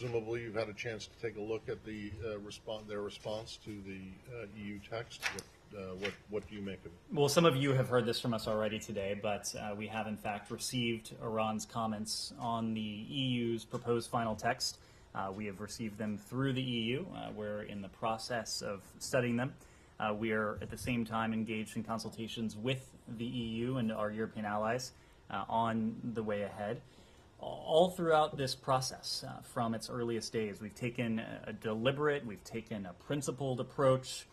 Presumably, you've had a chance to take a look at the their response to the EU text. What do you make of it? Well, some of you have heard this from us already today, but we have in fact received Iran's comments on the EU's proposed final text. We have received them through the EU. We're in the process of studying them. We are at the same time engaged in consultations with the EU and our European allies on the way ahead. All throughout this process, from its earliest days, we've taken a deliberate, we've taken a principled approach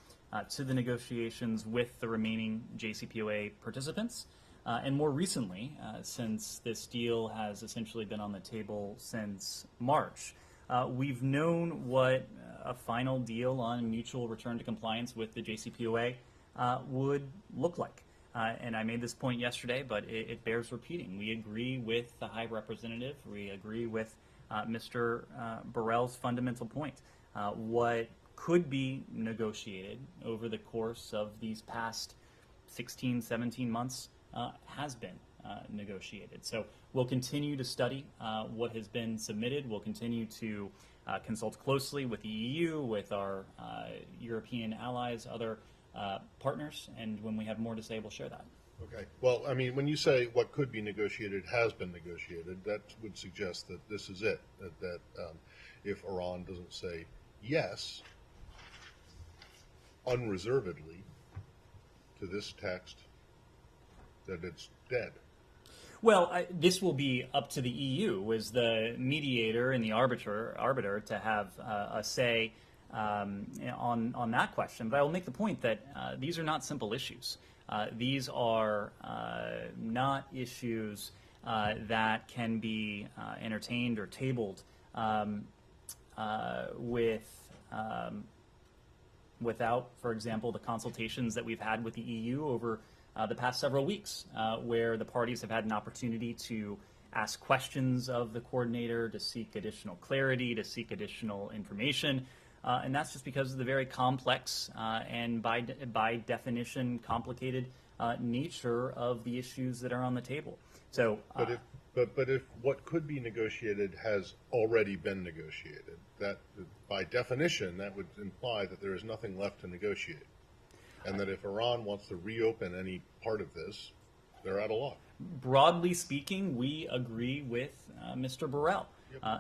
to the negotiations with the remaining JCPOA participants. And more recently, since this deal has essentially been on the table since March, we've known what a final deal on mutual return to compliance with the JCPOA would look like. And I made this point yesterday, but it bears repeating. We agree with the High Representative. We agree with Mr. Borrell's fundamental point. What could be negotiated over the course of these past 16, 17 months has been negotiated. So we'll continue to study what has been submitted. We'll continue to consult closely with the EU, with our European allies, other partners, and when we have more to say, we'll share that. Okay. Well, I mean, when you say what could be negotiated has been negotiated, that would suggest that this is it, that if Iran doesn't say yes unreservedly to this text, that it's dead. Well, this will be up to the EU as the mediator and the arbiter to have a say on that question. But I will make the point that these are not simple issues. These are not issues that can be entertained or tabled without, for example, the consultations that we've had with the EU over the past several weeks, where the parties have had an opportunity to ask questions of the coordinator, to seek additional clarity, to seek additional information. And that's just because of the very complex and by definition complicated nature of the issues that are on the table. So, but if what could be negotiated has already been negotiated, that by definition that would imply that there is nothing left to negotiate, and that if Iran wants to reopen any part of this, they're out of luck. Broadly speaking, we agree with Mr. Borrell.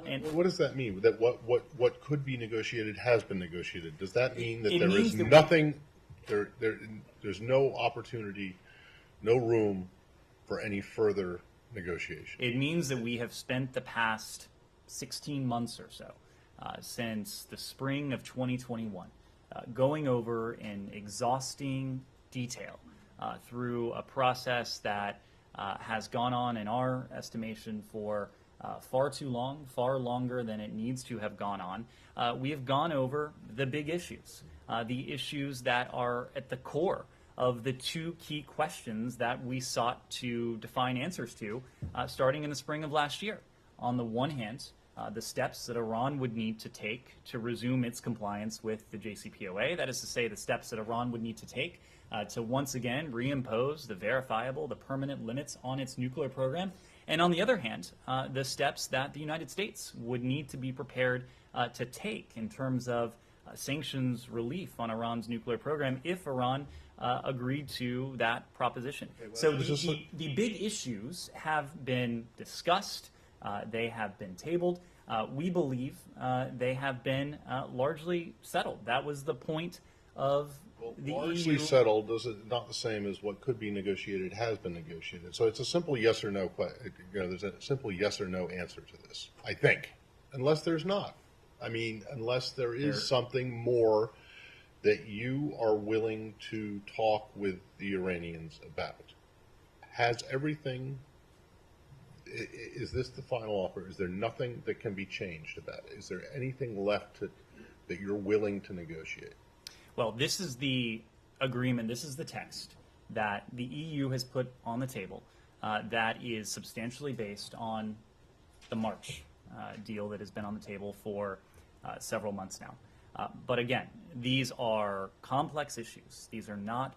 And what does that mean? That what could be negotiated has been negotiated. Does that mean that there is nothing? There's no opportunity, no room for any further negotiation. It means that we have spent the past 16 months or so, since the spring of 2021, going over in exhausting detail through a process that has gone on, in our estimation, for far too long, far longer than it needs to have gone on. We have gone over the big issues, the issues that are at the core of the two key questions that we sought to define answers to starting in the spring of last year. On the one hand, the steps that Iran would need to take to resume its compliance with the JCPOA, that is to say the steps that Iran would need to take to once again reimpose the verifiable, the permanent limits on its nuclear program. And on the other hand, the steps that the United States would need to be prepared to take in terms of sanctions relief on Iran's nuclear program if Iran agreed to that proposition. Okay, well, so the big issues have been discussed. They have been tabled. We believe they have been largely settled. That was the point of the largely EU. Settled is not the same as what could be negotiated has been negotiated. So it's a simple yes or no question. There's a simple yes or no answer to this, I think, unless there's not. I mean, unless there is something more that you are willing to talk with the Iranians about. Has everything? Is this the final offer? Is there nothing that can be changed about it? Is there anything left that you're willing to negotiate? Well, this is the agreement, this is the text that the EU has put on the table that is substantially based on the March deal that has been on the table for several months now. But again, these are complex issues. These are not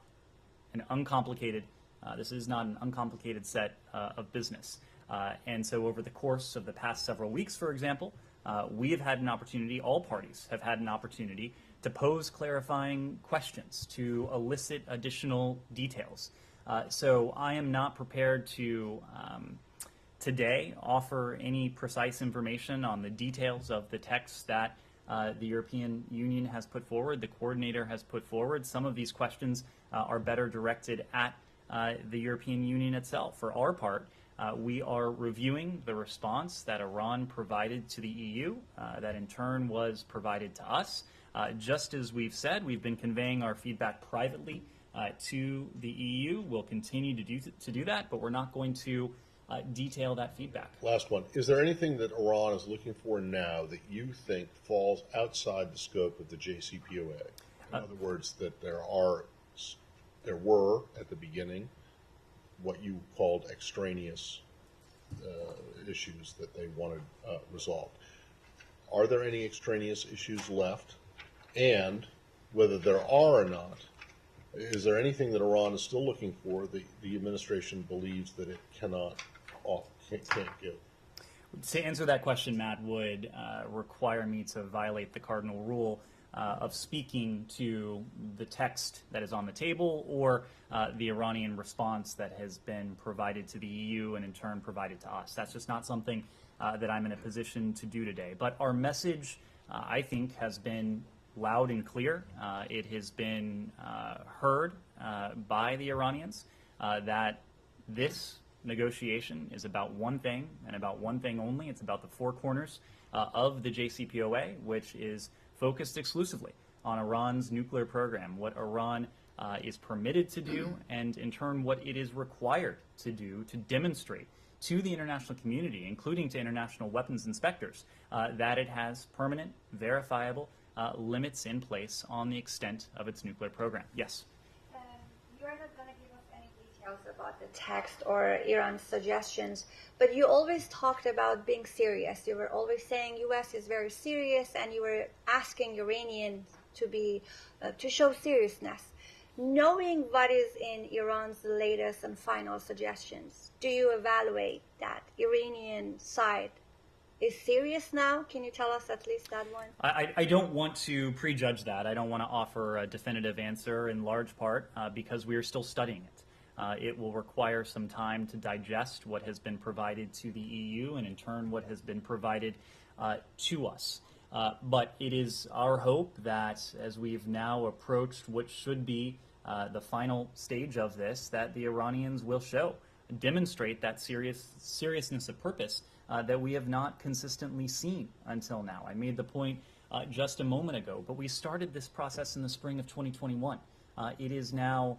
an uncomplicated, this is not an uncomplicated set of business. And so over the course of the past several weeks, for example, we have had an opportunity, all parties have had an opportunity to pose clarifying questions, to elicit additional details. So I am not prepared to today offer any precise information on the details of the text that the European Union has put forward, the coordinator has put forward. Some of these questions are better directed at the European Union itself. For our part, we are reviewing the response that Iran provided to the EU, that in turn was provided to us. Just as we've said, we've been conveying our feedback privately to the EU. We'll continue to do that, but we're not going to detail that feedback. Last one. Is there anything that Iran is looking for now that you think falls outside the scope of the JCPOA? In other words, that there were at the beginning what you called extraneous issues that they wanted resolved. Are there any extraneous issues left? And whether there are or not, is there anything that Iran is still looking for that the administration believes that it can't give? To answer that question, Matt, would require me to violate the cardinal rule of speaking to the text that is on the table or the Iranian response that has been provided to the EU and in turn provided to us. That's just not something that I'm in a position to do today. But our message, I think, has been loud and clear. It has been heard by the Iranians that this negotiation is about one thing and about one thing only. It's about the four corners of the JCPOA, which is focused exclusively on Iran's nuclear program, what Iran is permitted to do, and in turn what it is required to do to demonstrate to the international community, including to international weapons inspectors, that it has permanent, verifiable limits in place on the extent of its nuclear program. Yes? You are not going to give us any details about the text or Iran's suggestions, but you always talked about being serious. You were always saying U.S. is very serious, and you were asking Iranians to show seriousness. Knowing what is in Iran's latest and final suggestions, do you evaluate that Iranian side is serious now? Can you tell us at least that one? I don't want to prejudge that. I don't want to offer a definitive answer in large part because we are still studying it. It will require some time to digest what has been provided to the EU and in turn what has been provided to us. But it is our hope that as we've now approached what should be the final stage of this, that the Iranians will demonstrate that seriousness of purpose that we have not consistently seen until now. I made the point just a moment ago, but we started this process in the spring of 2021. It is now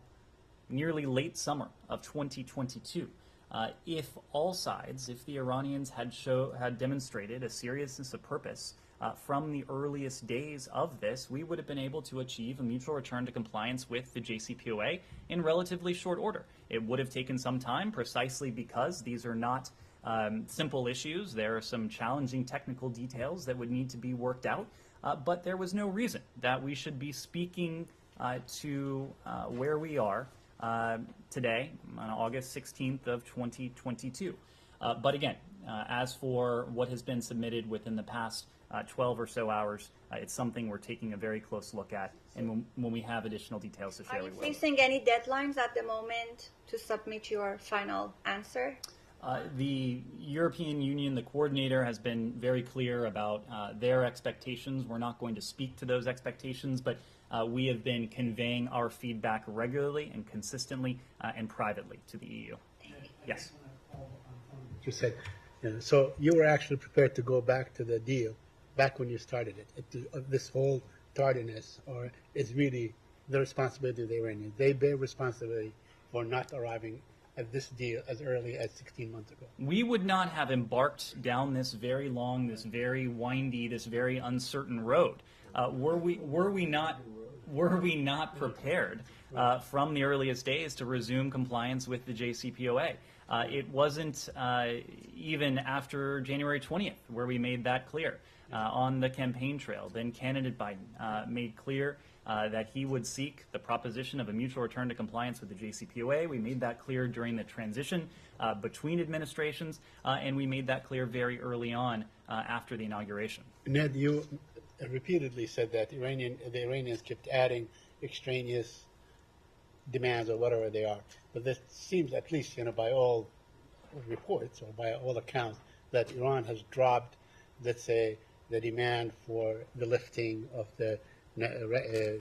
nearly late summer of 2022. If all sides, if the Iranians had demonstrated a seriousness of purpose from the earliest days of this, we would have been able to achieve a mutual return to compliance with the JCPOA in relatively short order. It would have taken some time precisely because these are not simple issues. There are some challenging technical details that would need to be worked out, but there was no reason that we should be speaking to where we are today on August 16th of 2022. But again, as for what has been submitted within the past 12 or so hours, it's something we're taking a very close look at, and when we have additional details to share, we will. Are you facing any deadlines at the moment to submit your final answer? The European Union, the coordinator, has been very clear about their expectations. We're not going to speak to those expectations, but we have been conveying our feedback regularly and consistently and privately to the EU. Yes. You said, so you were actually prepared to go back to the deal back when you started it. This whole tardiness, or is really the responsibility of the Iranians. They bear responsibility for not arriving at this deal as early as 16 months ago. We would not have embarked down this very long, this very windy, this very uncertain road were we not prepared from the earliest days to resume compliance with the JCPOA. It wasn't even after January 20th where we made that clear. on the campaign trail. Then candidate Biden made clear that he would seek the proposition of a mutual return to compliance with the JCPOA. We made that clear during the transition between administrations, and we made that clear very early on after the inauguration. Ned, you repeatedly said that the Iranians kept adding extraneous demands or whatever they are. But this seems, at least by all reports or by all accounts, that Iran has dropped, let's say, the demand for the lifting of the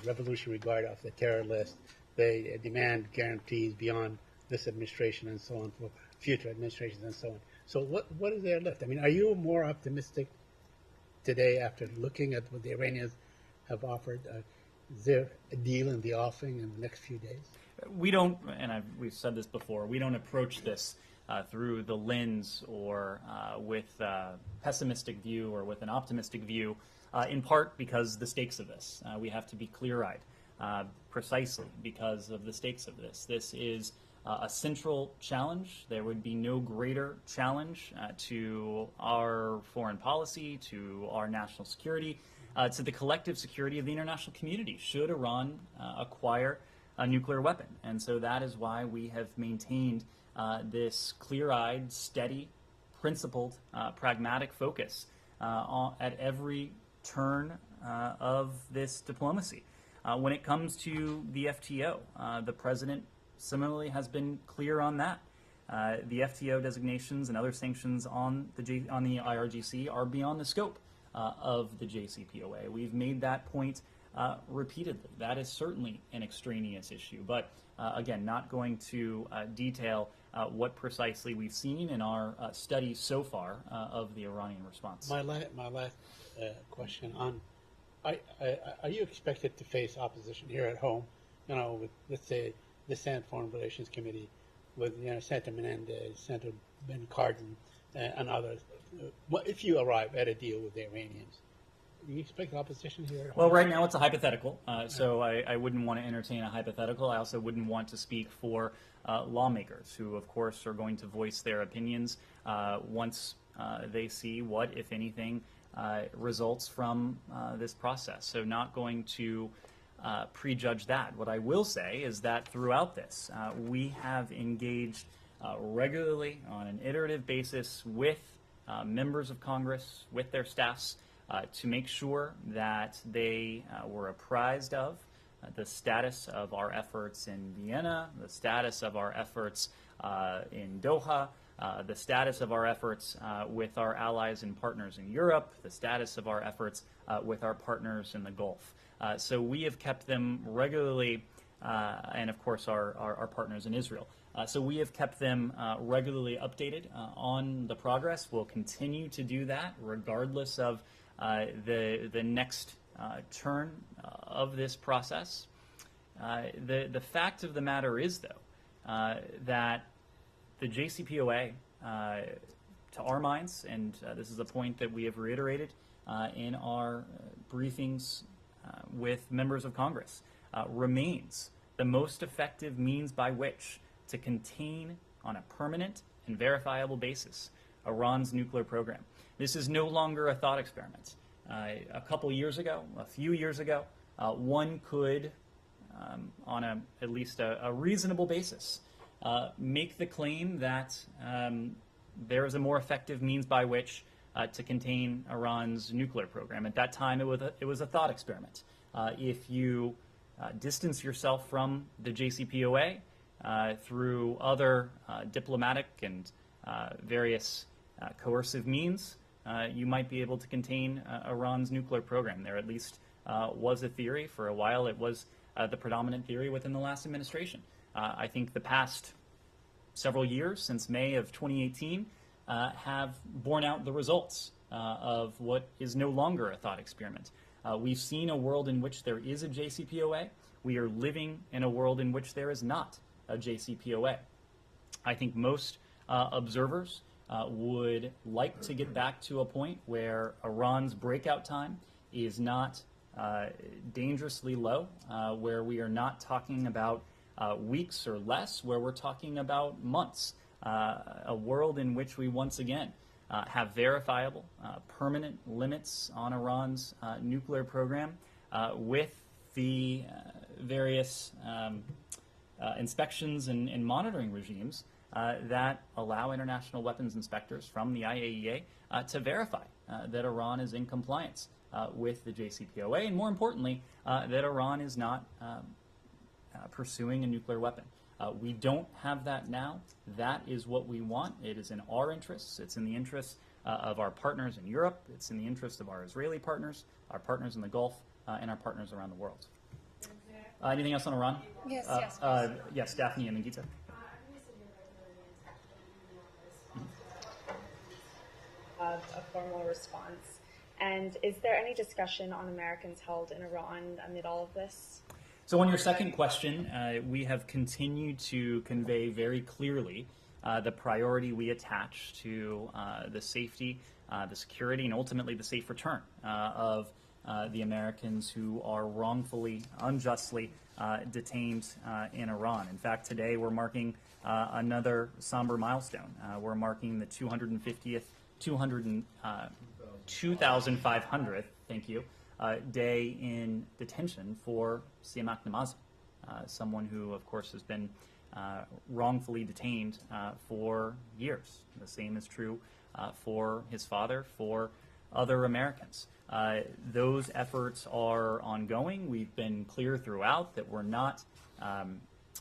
Revolutionary Guard off the terror list. They demand guarantees beyond this administration and so on for future administrations and so on. So what is there left? I mean, are you more optimistic today after looking at what the Iranians have offered? Is there a deal in the offing in the next few days? We don't, and we've said this before, we don't approach this through the lens or with a pessimistic view or with an optimistic view, in part because the stakes of this. We have to be clear-eyed, precisely because of the stakes of this. This is a central challenge. There would be no greater challenge to our foreign policy, to our national security, to the collective security of the international community should Iran acquire a nuclear weapon. And so that is why we have maintained this clear-eyed, steady, principled, pragmatic focus at every turn of this diplomacy. When it comes to the FTO, the president similarly has been clear on that. The FTO designations and other sanctions on the IRGC are beyond the scope of the JCPOA. We've made that point repeatedly. That is certainly an extraneous issue, but again, not going to detail what precisely we've seen in our study so far of the Iranian response. My last question on: are you expected to face opposition here at home? With, let's say, the Senate Foreign Relations Committee, with Senator Menendez, Senator Ben Cardin, and others. What if you arrive at a deal with the Iranians? Do you expect opposition here at home? Well, right now it's a hypothetical, so I wouldn't want to entertain a hypothetical. I also wouldn't want to speak for lawmakers who, of course, are going to voice their opinions once they see what, if anything, results from this process. So not going to prejudge that. What I will say is that throughout this, we have engaged regularly on an iterative basis with members of Congress, with their staffs, to make sure that they were apprised of the status of our efforts in Vienna, the status of our efforts in Doha, the status of our efforts with our allies and partners in Europe, the status of our efforts with our partners in the Gulf. So we have kept them regularly, and of course our partners in Israel. So we have kept them regularly updated on the progress. We'll continue to do that regardless of the next turn of this process. The fact of the matter is, though, that the JCPOA, to our minds, and this is a point that we have reiterated in our briefings with members of Congress, remains the most effective means by which to contain on a permanent and verifiable basis Iran's nuclear program. This is no longer a thought experiment. A couple years ago, a few years ago, one could, on at least a reasonable basis, make the claim that there is a more effective means by which to contain Iran's nuclear program. At that time, it was a thought experiment. If you distance yourself from the JCPOA through other diplomatic and various coercive means, you might be able to contain Iran's nuclear program. There at least was a theory. For a while, it was the predominant theory within the last administration. I think the past several years, since May of 2018, have borne out the results of what is no longer a thought experiment. We've seen a world in which there is a JCPOA. We are living in a world in which there is not a JCPOA. I think most observers would like to get back to a point where Iran's breakout time is not dangerously low, where we are not talking about weeks or less, where we're talking about months. A world in which we once again have verifiable, permanent limits on Iran's nuclear program with the various inspections and monitoring regimes that allow international weapons inspectors from the IAEA to verify that Iran is in compliance with the JCPOA, and more importantly, that Iran is not pursuing a nuclear weapon. We don't have that now. That is what we want. It is in our interests. It's in the interests of our partners in Europe. It's in the interests of our Israeli partners, our partners in the Gulf, and our partners around the world. Anything else on Iran? Yes, Yes, Daphne and then Gita. A formal response. And is there any discussion on Americans held in Iran amid all of this? So on your second question, we have continued to convey very clearly the priority we attach to the safety, the security, and ultimately the safe return of the Americans who are wrongfully, unjustly detained in Iran. In fact, today we're marking another somber milestone. We're marking the 250th, 2,500th, thank you, day in detention for Siamak Namazi, someone who, of course, has been wrongfully detained for years. The same is true for his father, for other Americans. Those efforts are ongoing. We've been clear throughout that we're not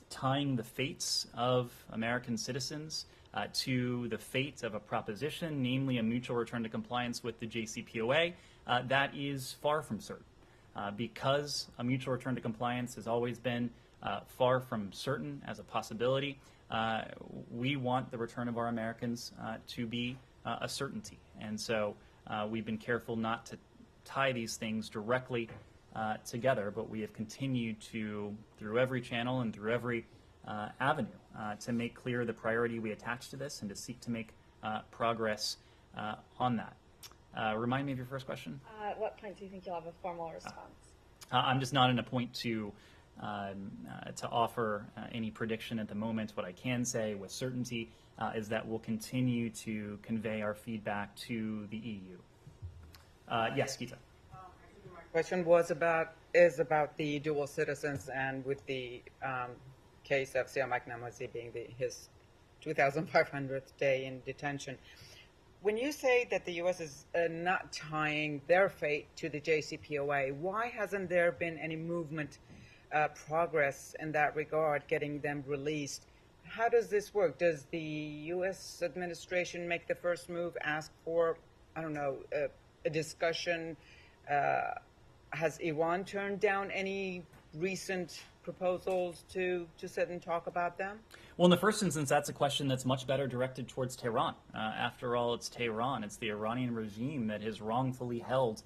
tying the fates of American citizens to the fate of a proposition, namely a mutual return to compliance with the JCPOA. That is far from certain. Because a mutual return to compliance has always been far from certain as a possibility, we want the return of our Americans to be a certainty. And so we've been careful not to tie these things directly together, but we have continued to, through every channel and through every avenue, to make clear the priority we attach to this and to seek to make progress on that. Remind me of your first question. At what point do you think you'll have a formal response? I'm just not in a point to offer any prediction at the moment. What I can say with certainty is that we'll continue to convey our feedback to the EU. Yes, Gita. My question is about the dual citizens, and with the case of Siamak Namazi being his 2,500th day in detention. When you say that the U.S. is not tying their fate to the JCPOA, why hasn't there been any movement, progress in that regard, getting them released? How does this work? Does the U.S. administration make the first move, ask for, I don't know, a discussion? Has Iran turned down any recent proposals to sit and talk about them? Well, in the first instance, that's a question that's much better directed towards Tehran. After all, it's Tehran, it's the Iranian regime that has wrongfully held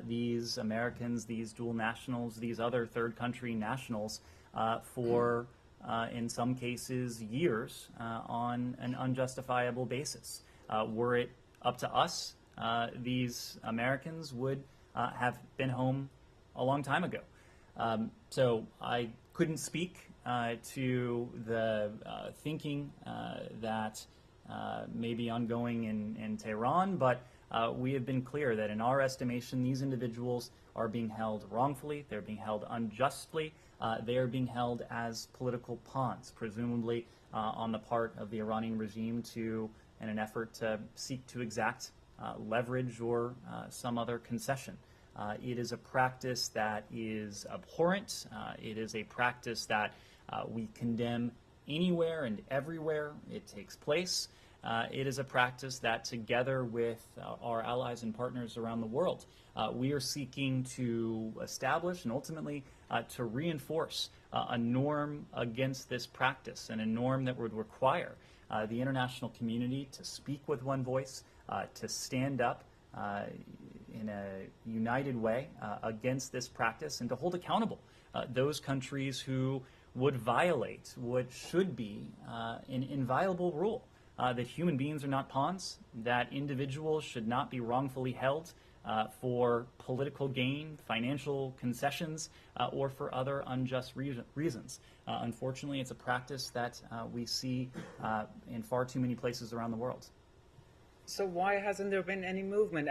these Americans, these dual nationals, these other third country nationals for, in some cases, years on an unjustifiable basis. Were it up to us, these Americans would have been home a long time ago. So I couldn't speak to the thinking that may be ongoing in Tehran, but we have been clear that in our estimation, these individuals are being held wrongfully, they're being held unjustly, they are being held as political pawns, presumably on the part of the Iranian regime in an effort to seek to exact leverage or some other concession. It is a practice that is abhorrent. It is a practice that we condemn anywhere and everywhere it takes place. It is a practice that, together with our allies and partners around the world, we are seeking to establish and ultimately to reinforce a norm against this practice, and a norm that would require the international community to speak with one voice, to stand up in a united way against this practice, and to hold accountable those countries who would violate what should be an inviolable rule, that human beings are not pawns, that individuals should not be wrongfully held for political gain, financial concessions, or for other unjust reasons. Unfortunately, it's a practice that we see in far too many places around the world. So why hasn't there been any movement?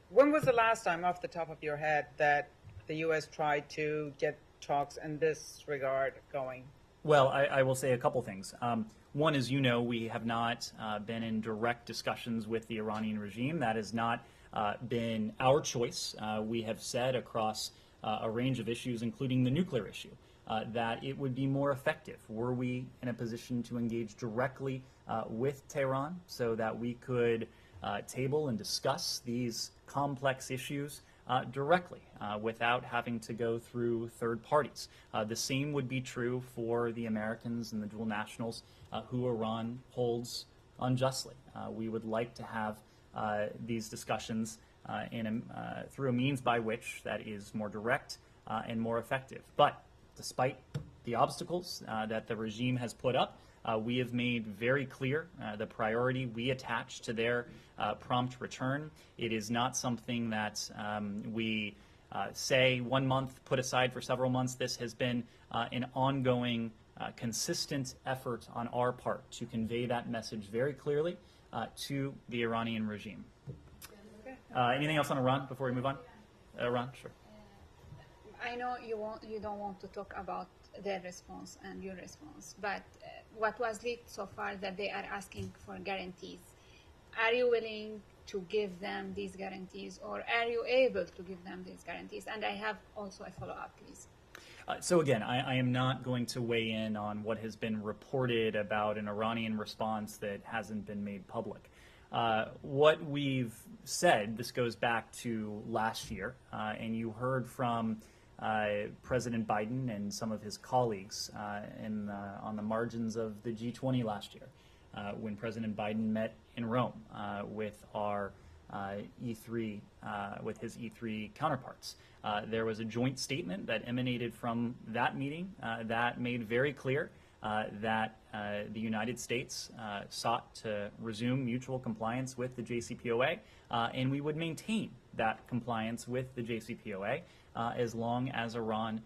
When was the last time, off the top of your head, that the U.S. tried to get talks in this regard going? Well, I will say a couple things. One, as you know, we have not been in direct discussions with the Iranian regime. That has not been our choice. We have said across a range of issues, including the nuclear issue, that it would be more effective were we in a position to engage directly with Tehran so that we could table and discuss these complex issues directly without having to go through third parties. The same would be true for the Americans and the dual nationals who Iran holds unjustly. We would like to have these discussions through a means by which that is more direct and more effective. But despite the obstacles that the regime has put up, we have made very clear the priority we attach to their prompt return. It is not something that we say 1 month, put aside for several months. This has been an ongoing, consistent effort on our part to convey that message very clearly to the Iranian regime. Anything else on Iran before we move on? Iran, sure. I know you don't want to talk about their response and your response, but what was leaked so far that they are asking for guarantees. Are you willing to give them these guarantees, or are you able to give them these guarantees? And I have also a follow-up, please. So again, I am not going to weigh in on what has been reported about an Iranian response that hasn't been made public. What we've said, this goes back to last year, and you heard from President Biden and some of his colleagues on the margins of the G20 last year, when President Biden met in Rome with our E3, with his E3 counterparts. There was a joint statement that emanated from that meeting that made very clear that the United States sought to resume mutual compliance with the JCPOA, and we would maintain that compliance with the JCPOA as long as Iran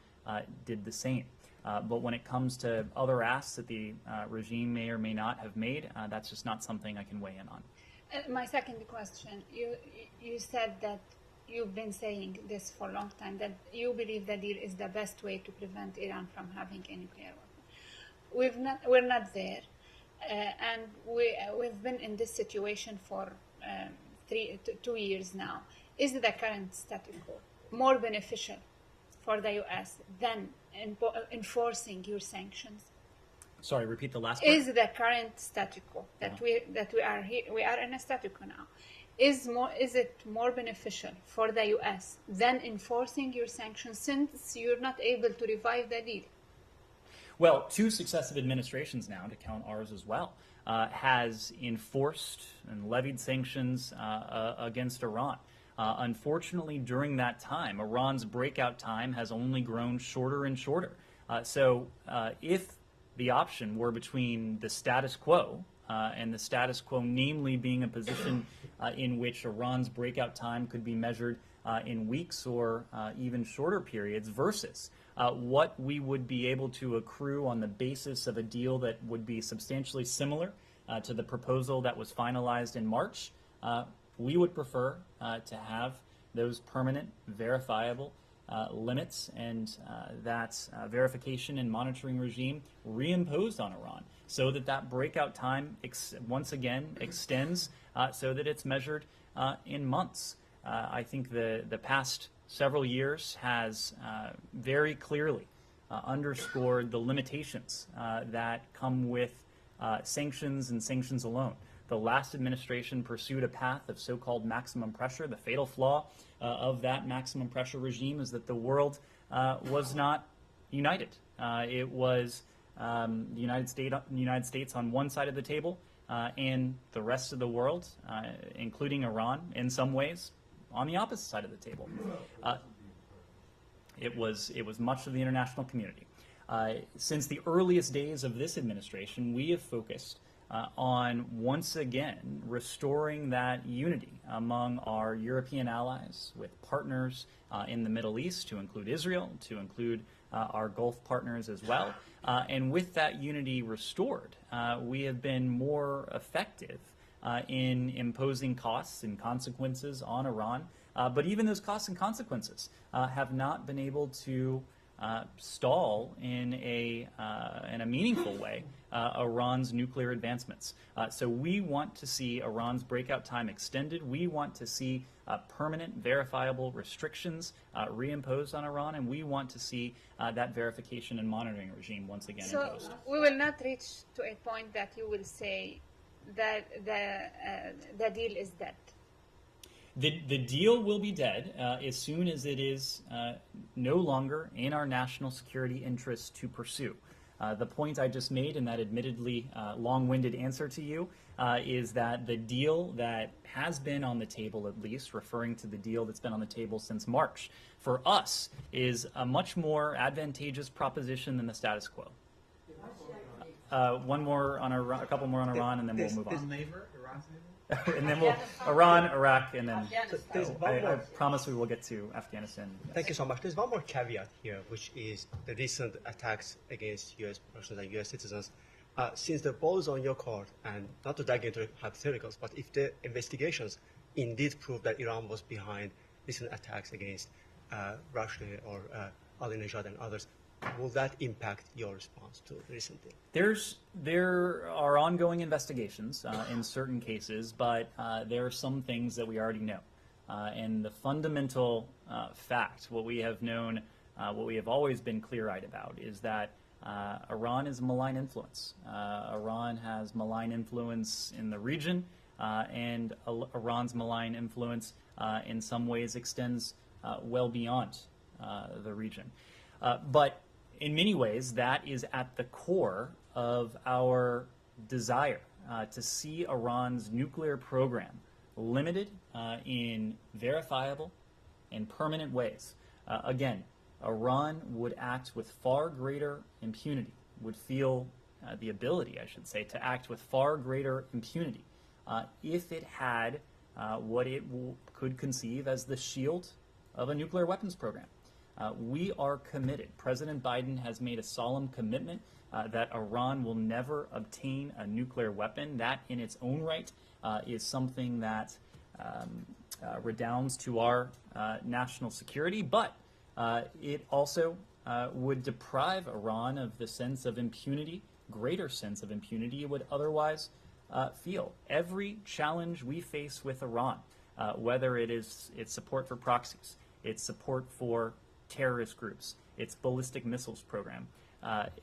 did the same. But when it comes to other asks that the regime may or may not have made, that's just not something I can weigh in on. My second question, you said that you've been saying this for a long time, that you believe that deal is the best way to prevent Iran from having a nuclear weapon. We're not there, and we've been in this situation for 2 years now. Is the current status quo more beneficial for the U.S. than enforcing your sanctions? Sorry, repeat the last part. Is the current status quo that we are here, we are in a status quo now, is it more beneficial for the U.S. than enforcing your sanctions, since you're not able to revive the deal? Well, 2 successive administrations now, to count ours as well, has enforced and levied sanctions against Iran. Unfortunately, during that time, Iran's breakout time has only grown shorter and shorter. So if the option were between the status quo and the status quo, namely being a position in which Iran's breakout time could be measured in weeks or even shorter periods, versus what we would be able to accrue on the basis of a deal that would be substantially similar to the proposal that was finalized in March, we would prefer to have those permanent, verifiable limits and that verification and monitoring regime reimposed on Iran, so that that breakout time once again extends so that it's measured in months. I think the past several years has very clearly underscored the limitations that come with sanctions and sanctions alone. The last administration pursued a path of so-called maximum pressure. The fatal flaw of that maximum pressure regime is that the world was not united. It was the United States on one side of the table, and the rest of the world, including Iran, in some ways, on the opposite side of the table. It was much of the international community. Since the earliest days of this administration, we have focused on once again restoring that unity among our European allies, with partners in the Middle East, to include Israel, to include our Gulf partners as well. And with that unity restored, we have been more effective in imposing costs and consequences on Iran. But even those costs and consequences have not been able to stall in a meaningful way Iran's nuclear advancements. So we want to see Iran's breakout time extended. We want to see permanent, verifiable restrictions reimposed on Iran, and we want to see that verification and monitoring regime once again imposed. So we will not reach to a point that you will say that the deal is dead. The deal will be dead as soon as it is no longer in our national security interest to pursue. The point I just made in that admittedly long-winded answer to you is that the deal that has been on the table, at least, referring to the deal that's been on the table since March, for us is a much more advantageous proposition than the status quo. One more on Iran, a couple more on Iran, and then we'll move on. And then we'll Iran, Iraq, and then I promise we will get to Afghanistan. Yes. Thank you so much. There's one more caveat here, which is the recent attacks against U.S. persons and U.S. citizens. Since the ball is on your court, and not to dive into hypotheticals, but if the investigations indeed prove that Iran was behind recent attacks against Russia or Ahmadinejad and others, will that impact your response to the recent thing? There are ongoing investigations in certain cases, but there are some things that we already know. And the fundamental fact, what we have known, what we have always been clear-eyed about, is that Iran is a malign influence. Iran has malign influence in the region, and Iran's malign influence in some ways extends well beyond the region. But in many ways, that is at the core of our desire to see Iran's nuclear program limited in verifiable and permanent ways. Again, Iran would act with far greater impunity, would feel the ability, I should say, to act with far greater impunity if it had what it could conceive as the shield of a nuclear weapons program. We are committed. President Biden has made a solemn commitment that Iran will never obtain a nuclear weapon. That in its own right is something that redounds to our national security, but it also would deprive Iran of the sense of impunity, greater sense of impunity it would otherwise feel. Every challenge we face with Iran, whether it is its support for proxies, its support for terrorist groups, its ballistic missiles program,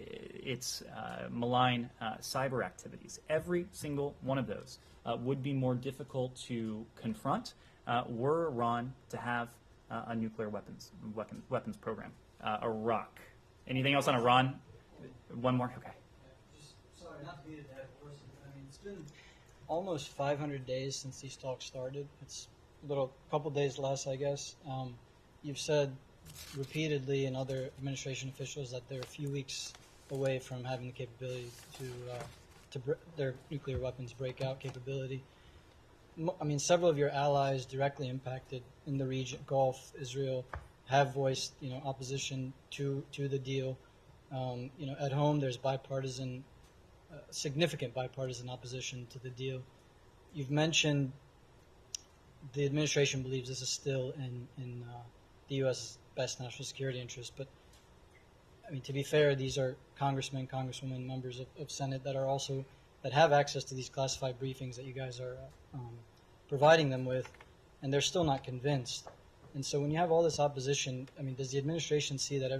its malign cyber activities. Every single one of those would be more difficult to confront were Iran to have a nuclear weapons program. Iraq. Anything else on Iran? One more? Okay. Sorry, not to beat a dead horse. I mean, it's been almost 500 days since these talks started. It's a couple days less, I guess. You've said repeatedly and other administration officials that they're a few weeks away from having the capability to their nuclear weapons breakout capability. I mean, several of your allies directly impacted in the region, Gulf, Israel, have voiced opposition to the deal. At home there's significant bipartisan opposition to the deal. You've mentioned the administration believes this is still in the U.S.'s best national security interest, but I mean, to be fair, these are congressmen, congresswomen, members of Senate that have access to these classified briefings that you guys are providing them with, and they're still not convinced. And so when you have all this opposition, I mean, does the administration see that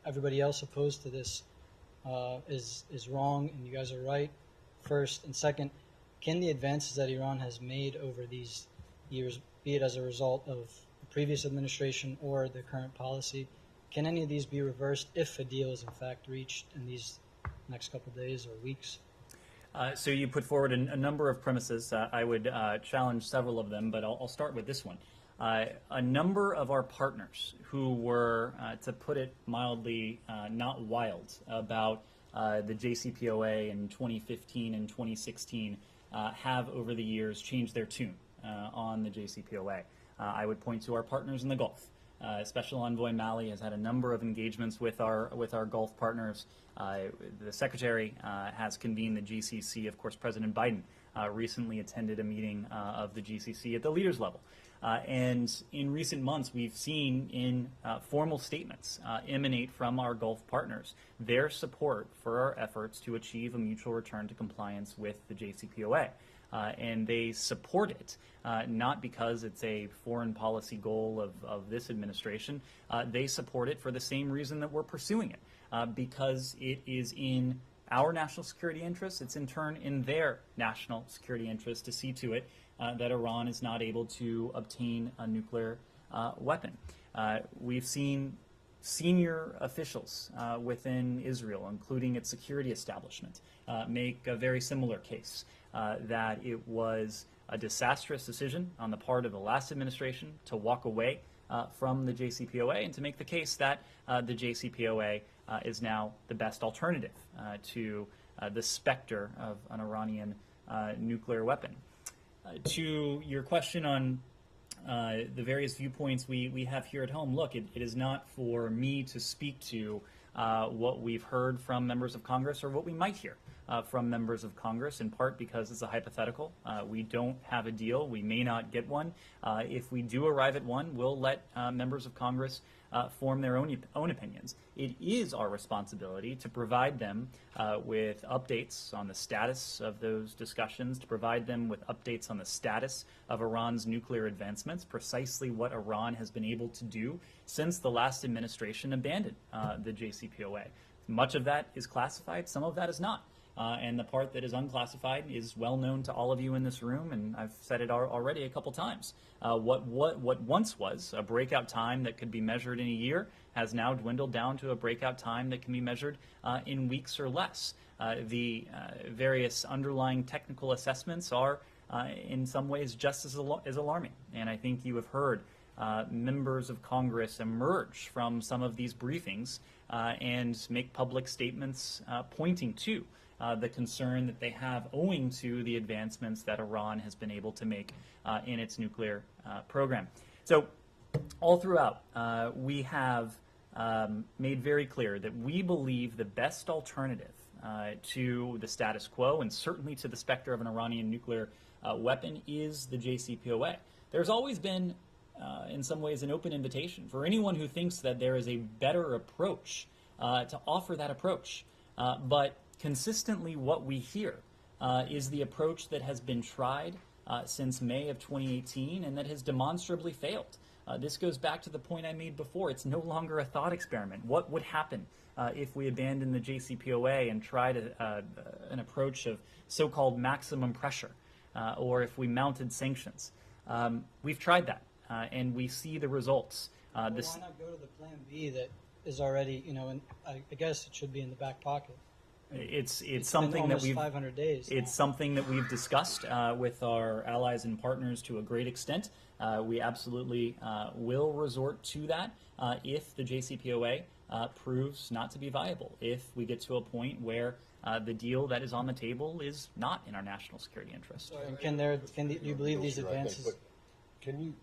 everybody else opposed to this is wrong and you guys are right, first? And second, can the advances that Iran has made over these years, be it as a result of the previous administration or the current policy, can any of these be reversed if a deal is in fact reached in these next couple of days or weeks? So you put forward a number of premises. I would challenge several of them, but I'll start with this one. A number of our partners who were, to put it mildly, not wild about the JCPOA in 2015 and 2016 have over the years changed their tune on the JCPOA. I would point to our partners in the Gulf. Special Envoy Malley has had a number of engagements with our Gulf partners. The Secretary has convened the GCC. Of course, President Biden recently attended a meeting of the GCC at the leaders level. And in recent months, we've seen in formal statements emanate from our Gulf partners their support for our efforts to achieve a mutual return to compliance with the JCPOA. And they support it, not because it's a foreign policy goal of this administration. They support it for the same reason that we're pursuing it, because it is in our national security interests. It's in turn in their national security interests to see to it that Iran is not able to obtain a nuclear weapon. We've seen senior officials within Israel, including its security establishment, make a very similar case that it was a disastrous decision on the part of the last administration to walk away from the JCPOA and to make the case that the JCPOA is now the best alternative to the specter of an Iranian nuclear weapon. To your question on the various viewpoints we have here at home, look, it is not for me to speak to what we've heard from members of Congress or what we might hear from members of Congress, in part because it's a hypothetical. We don't have a deal. We may not get one. If we do arrive at one, we'll let members of Congress form their own opinions. It is our responsibility to provide them with updates on the status of those discussions, to provide them with updates on the status of Iran's nuclear advancements, precisely what Iran has been able to do since the last administration abandoned the JCPOA. Much of that is classified, some of that is not. And the part that is unclassified is well known to all of you in this room, and I've said it already a couple times. What once was a breakout time that could be measured in a year has now dwindled down to a breakout time that can be measured in weeks or less. The various underlying technical assessments are in some ways just as alarming, and I think you have heard members of Congress emerge from some of these briefings and make public statements pointing to the concern that they have owing to the advancements that Iran has been able to make in its nuclear program. So all throughout, we have made very clear that we believe the best alternative to the status quo and certainly to the specter of an Iranian nuclear weapon is the JCPOA. There's always been, in some ways, an open invitation for anyone who thinks that there is a better approach to offer that approach. But consistently what we hear is the approach that has been tried since May of 2018 and that has demonstrably failed. This goes back to the point I made before. It's no longer a thought experiment. What would happen if we abandoned the JCPOA and tried an approach of so-called maximum pressure, or if we mounted sanctions? We've tried that, and we see the results. Why not go to the plan B that is already, and I guess it should be in the back pocket? It's something that we've 500 days. It's something that we've discussed with our allies and partners to a great extent. We absolutely will resort to that if the JCPOA proves not to be viable. If we get to a point where the deal that is on the table is not in our national security interest. And do you believe these advances? But can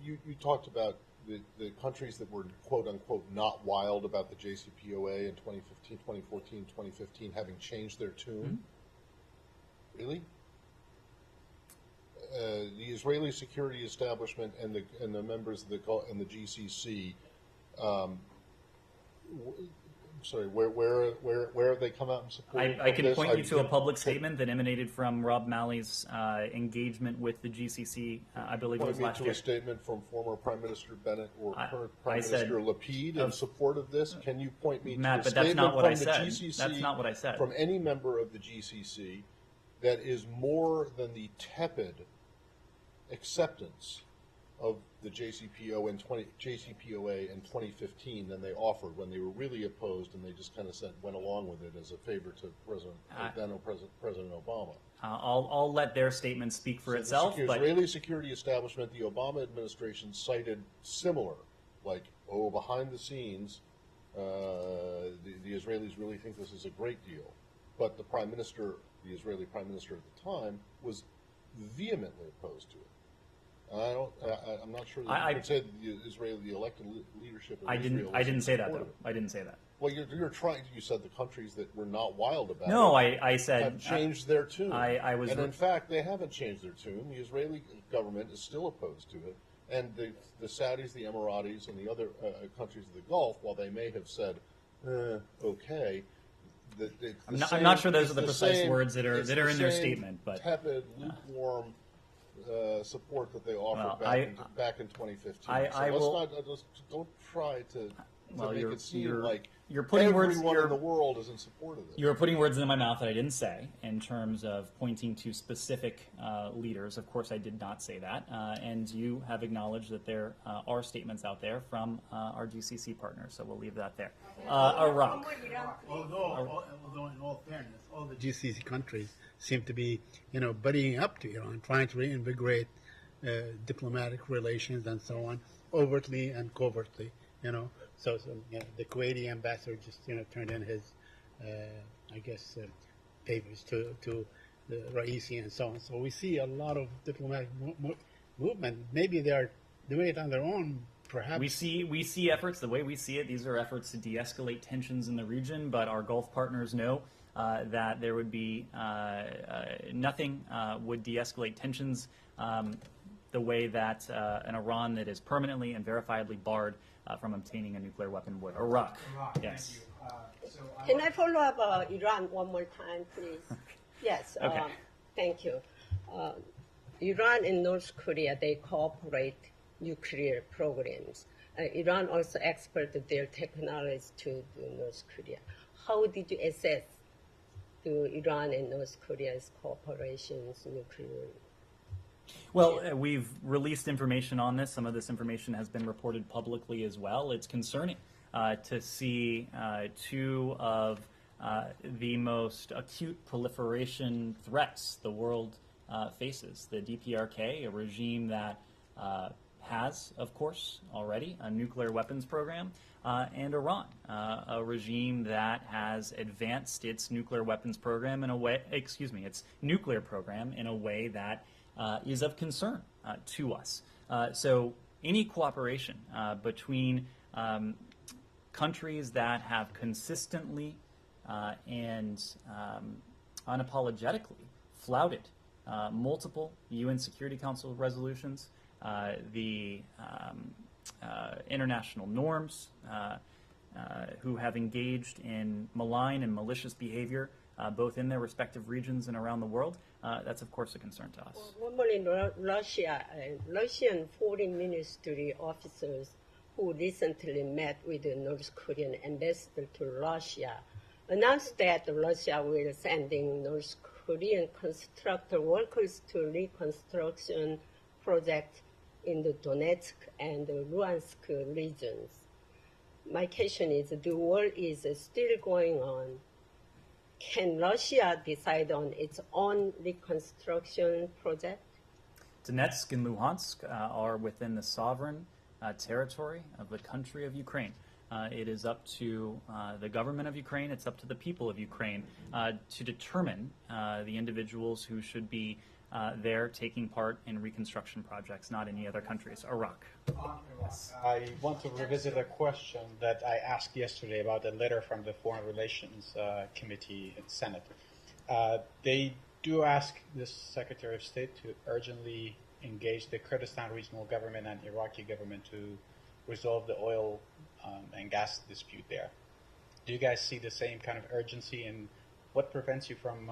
you talked about the countries that were quote unquote not wild about the JCPOA in 2015, 2014, 2015 having changed their tune? Mm-hmm. Really? The Israeli security establishment and the members of the GCC. Sorry, where have they come out and supported? I can point you to a public statement that emanated from Rob Malley's engagement with the GCC. I believe it was last year. To a statement from former Prime Minister Bennett or current Prime Minister Lapid in support of this. Can you point me to a statement from the GCC? That's not what I said. From any member of the GCC that is more than the tepid acceptance of the JCPOA in 2015 than they offered when they were really opposed, and they just kind of went along with it as a favor to President Obama. I'll let their statement speak for itself. The Israeli security establishment, the Obama administration cited similar, behind the scenes, the Israelis really think this is a great deal, but the Israeli Prime Minister at the time, was vehemently opposed to it. I'm not sure that you could say that the elected leadership of Israel. I didn't say that supportive. though. I didn't say that. Well, you're trying. You said the countries that were not wild about No, it I said have changed their tune. I was, and in fact, they haven't changed their tune. The Israeli government is still opposed to it, and the Saudis, the Emiratis, and the other countries of the Gulf, while they may have said, okay. I'm not sure those are the precise words that are in their statement, but tepid, lukewarm support that they offered back in 2015. Don't try to make it seem like you're putting everyone in the world is in support of this. You're putting words in my mouth that I didn't say in terms of pointing to specific leaders. Of course, I did not say that. And you have acknowledged that there are statements out there from our GCC partners, so we'll leave that there. Iraq. Although in all fairness, all the GCC countries seem to be, buddying up to Iran, trying to reinvigorate diplomatic relations and so on, overtly and covertly, So the Kuwaiti ambassador just turned in his, papers to the Raisi and so on. So we see a lot of diplomatic movement. Maybe they are doing it on their own. Perhaps we see efforts. The way we see it, these are efforts to de-escalate tensions in the region. But our Gulf partners know that there would be nothing would de-escalate tensions the way that an Iran that is permanently and verifiably barred from obtaining a nuclear weapon would. Iraq. Yes. Can I follow up Iran one more time, please? Yes. Okay. Thank you. Iran and North Korea, they cooperate nuclear programs. Iran also exported their technology to North Korea. How did you assess Iran and North Korea's cooperations nuclear? Well, we've released information on this. Some of this information has been reported publicly as well. It's concerning to see two of the most acute proliferation threats the world faces. The DPRK, a regime that has, of course, already a nuclear weapons program, and Iran, a regime that has advanced its nuclear weapons program in a way, its nuclear program in a way that is of concern to us. So any cooperation between countries that have consistently and unapologetically flouted multiple UN Security Council resolutions, the international norms, who have engaged in malign and malicious behavior both in their respective regions and around the world, that's of course a concern to us. One more in Russia, Russian foreign ministry officers who recently met with the North Korean ambassador to Russia announced that Russia will sending North Korean constructor workers to reconstruction project in the Donetsk and the Luhansk regions. My question is, the war is still going on. Can Russia decide on its own reconstruction project? Donetsk and Luhansk are within the sovereign territory of the country of Ukraine. It is up to the government of Ukraine, it's up to the people of Ukraine to determine the individuals who should be there taking part in reconstruction projects, not any other countries. Iraq. I want to revisit a question that I asked yesterday about a letter from the Foreign Relations Committee in the Senate. They do ask the Secretary of State to urgently engage the Kurdistan regional government and Iraqi government to resolve the oil and gas dispute there. Do you guys see the same kind of urgency, and what prevents you from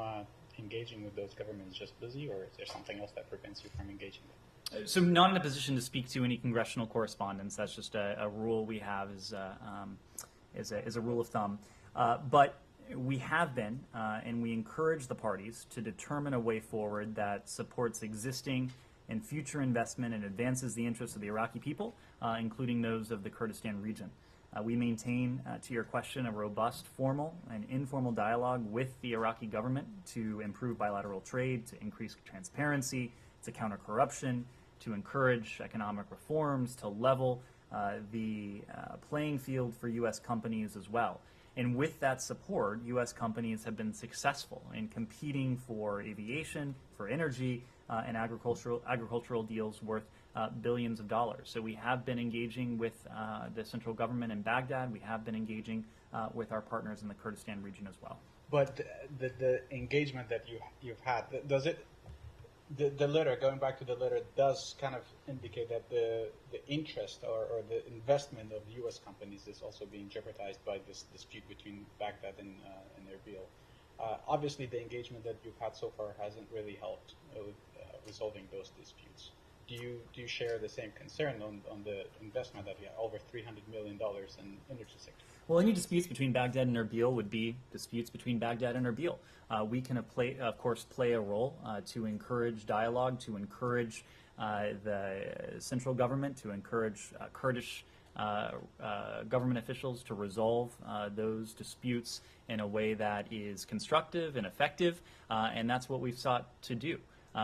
engaging with those governments? Just busy, or is there something else that prevents you from engaging them? So not in a position to speak to any congressional correspondence. That's just a rule we have is a rule of thumb. But we have been, and we encourage the parties to determine a way forward that supports existing and future investment and advances the interests of the Iraqi people, including those of the Kurdistan region. We maintain, to your question, a robust formal and informal dialogue with the Iraqi government to improve bilateral trade, to increase transparency, to counter corruption, to encourage economic reforms, to level the playing field for U.S. companies as well. And with that support, U.S. companies have been successful in competing for aviation, for energy, and agricultural deals worth billions of dollars. So we have been engaging with the central government in Baghdad. We have been engaging with our partners in the Kurdistan region as well. But the engagement that you've had, does it, the letter, going back to the letter, does kind of indicate that the interest or the investment of U.S. companies is also being jeopardized by this dispute between Baghdad and Erbil. Obviously, the engagement that you've had so far hasn't really helped with resolving those disputes. Do you share the same concern on the investment that you have, over $300 million in energy sector? Well, any disputes between Baghdad and Erbil would be disputes between Baghdad and Erbil. We can, of course, play a role to encourage dialogue, to encourage the central government, to encourage Kurdish government officials to resolve those disputes in a way that is constructive and effective, and that's what we've sought to do.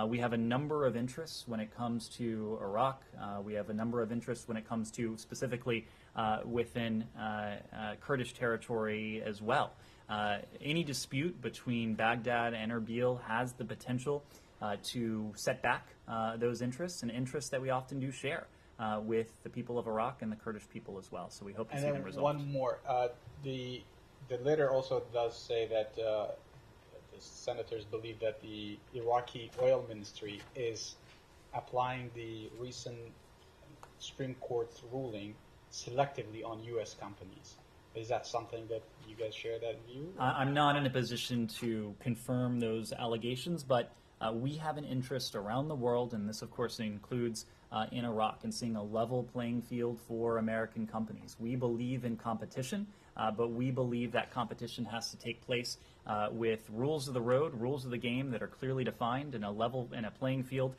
We have a number of interests when it comes to Iraq. We have a number of interests when it comes to specifically within Kurdish territory as well. Any dispute between Baghdad and Erbil has the potential to set back those interests, and interests that we often do share with the people of Iraq and the Kurdish people as well. So we hope to see them resolved. One more. The letter also does say that the senators believe that the Iraqi oil ministry is applying the recent Supreme Court's ruling selectively on U.S. companies. Is that something that you guys share that view? I'm not in a position to confirm those allegations, but we have an interest around the world, and this, of course, includes in Iraq, in seeing a level playing field for American companies. We believe in competition, but we believe that competition has to take place with rules of the road, rules of the game that are clearly defined, and a playing field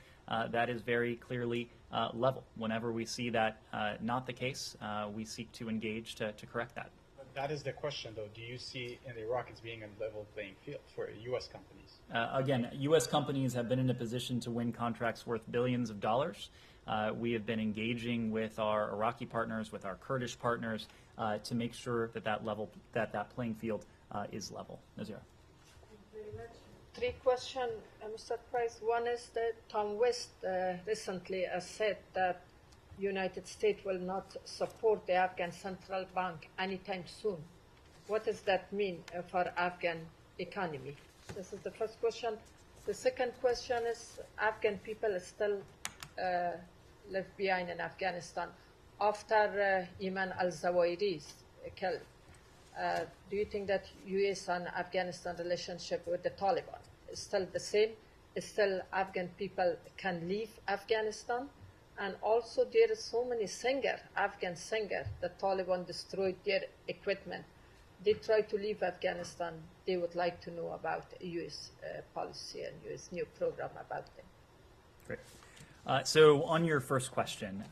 that is very clearly level. Whenever we see that not the case, we seek to engage to correct that. But that is the question, though. Do you see in Iraq as being a level playing field for U.S. companies? Again, U.S. companies have been in a position to win contracts worth billions of dollars. We have been engaging with our Iraqi partners, with our Kurdish partners, to make sure that that playing field is level. Nazira. Three questions, Mr. Price. One is that Tom West recently said that United States will not support the Afghan Central Bank anytime soon. What does that mean for Afghan economy? This is the first question. The second question is Afghan people still left behind in Afghanistan after Ayman al-Zawahiri's killed. Do you think that U.S. and Afghanistan relationship with the Taliban is still the same? Still Afghan people can leave Afghanistan? And also there are so many Afghan singers, the Taliban destroyed their equipment. They try to leave Afghanistan. They would like to know about U.S. policy and U.S. new program about them. Great. So on your first question,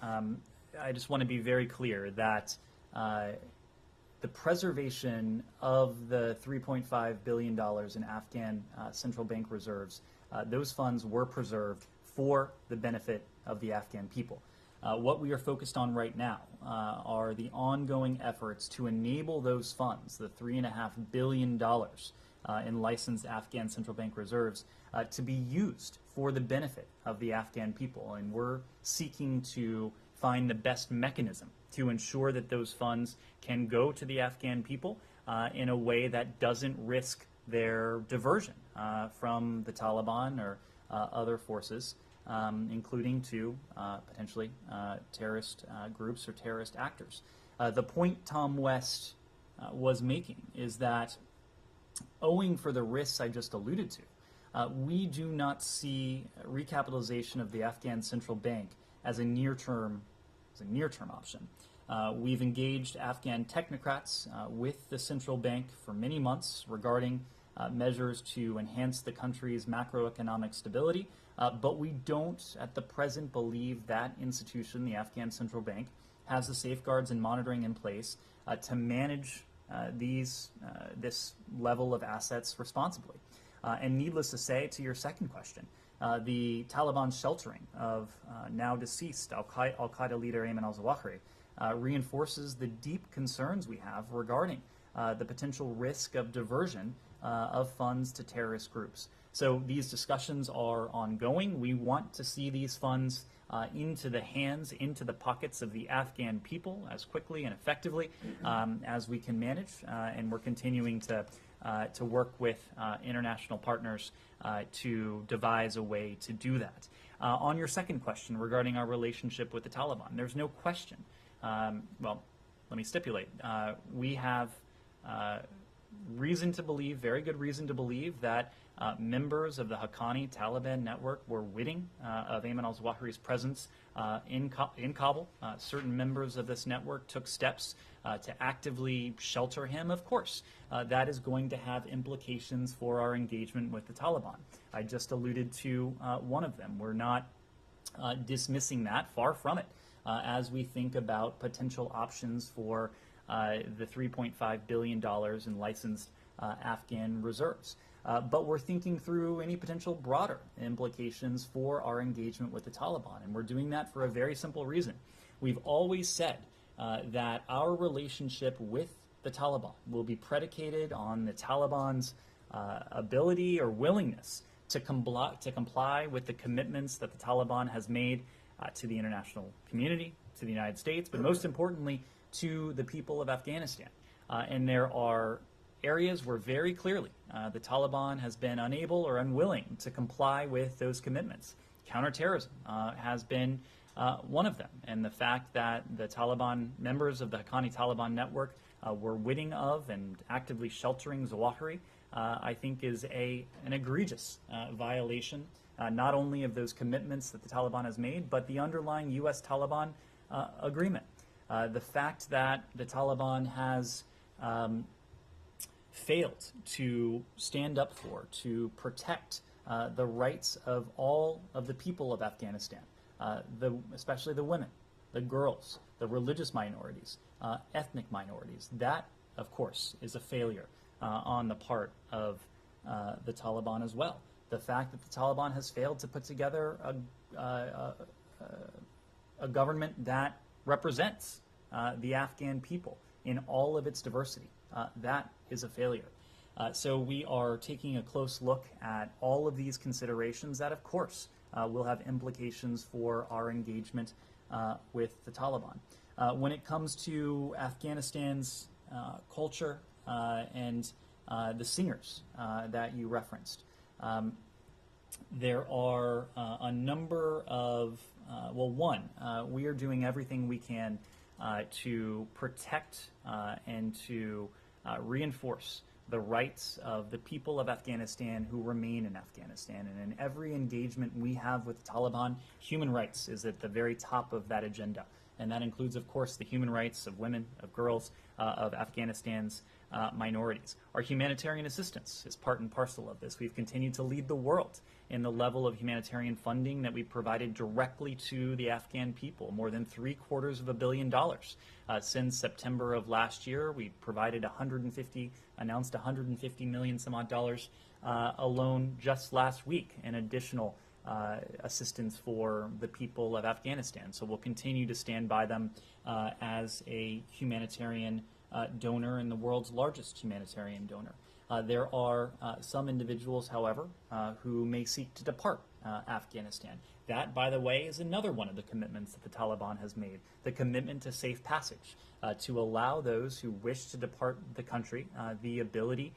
I just want to be very clear that the preservation of the $3.5 billion in Afghan central bank reserves, those funds were preserved for the benefit of the Afghan people. What we are focused on right now are the ongoing efforts to enable those funds, the $3.5 billion in licensed Afghan central bank reserves, to be used for the benefit of the Afghan people. And we're seeking to find the best mechanism to ensure that those funds can go to the Afghan people in a way that doesn't risk their diversion from the Taliban or other forces, including to potentially terrorist groups or terrorist actors. The point Tom West was making is that owing for the risks I just alluded to, we do not see recapitalization of the Afghan central bank as a near-term option. We've engaged Afghan technocrats with the central bank for many months regarding measures to enhance the country's macroeconomic stability, but we don't at the present believe that institution, the Afghan central bank, has the safeguards and monitoring in place to manage this level of assets responsibly. And needless to say, to your second question, the Taliban's sheltering of now deceased Al-Qaeda leader Ayman al-Zawahiri reinforces the deep concerns we have regarding the potential risk of diversion of funds to terrorist groups. So these discussions are ongoing. We want to see these funds into the hands, into the pockets of the Afghan people as quickly and effectively as we can manage, and we're continuing to work with international partners to devise a way to do that. On your second question regarding our relationship with the Taliban, there's no question. Well, let me stipulate. We have reason to believe, very good reason to believe, that members of the Haqqani Taliban network were witting of Ayman al-Zawahiri's presence in Kabul. Certain members of this network took steps to actively shelter him. Of course, that is going to have implications for our engagement with the Taliban. I just alluded to one of them. We're not dismissing that, far from it, as we think about potential options for the $3.5 billion in licensed Afghan reserves. But we're thinking through any potential broader implications for our engagement with the Taliban, and we're doing that for a very simple reason. We've always said that our relationship with the Taliban will be predicated on the Taliban's ability or willingness to comply with the commitments that the Taliban has made to the international community, to the United States, but most importantly, to the people of Afghanistan. And there are areas where very clearly the Taliban has been unable or unwilling to comply with those commitments. Counterterrorism has been one of them, and the fact that the Taliban, members of the Haqqani Taliban network, were witting of and actively sheltering Zawahiri, I think is an egregious violation, not only of those commitments that the Taliban has made, but the underlying U.S.-Taliban agreement. The fact that the Taliban has failed to stand up for, to protect the rights of all of the people of Afghanistan, especially the women, the girls, the religious minorities, ethnic minorities. That, of course, is a failure on the part of the Taliban as well. The fact that the Taliban has failed to put together a government that represents the Afghan people in all of its diversity, that is a failure. So we are taking a close look at all of these considerations that, of course, will have implications for our engagement with the Taliban. When it comes to Afghanistan's culture and the singers that you referenced, there are a number of, we are doing everything we can to protect and to reinforce the rights of the people of Afghanistan who remain in Afghanistan. And in every engagement we have with the Taliban, human rights is at the very top of that agenda. And that includes, of course, the human rights of women, of girls, of Afghanistan's minorities. Our humanitarian assistance is part and parcel of this. We've continued to lead the world in the level of humanitarian funding that we provided directly to the Afghan people, more than $750 million. Since September of last year, we provided announced $150 million some odd dollars alone just last week, in additional assistance for the people of Afghanistan. So we'll continue to stand by them as a humanitarian donor and the world's largest humanitarian donor. There are some individuals, however, who may seek to depart Afghanistan. That, by the way, is another one of the commitments that the Taliban has made, the commitment to safe passage, to allow those who wish to depart the country the ability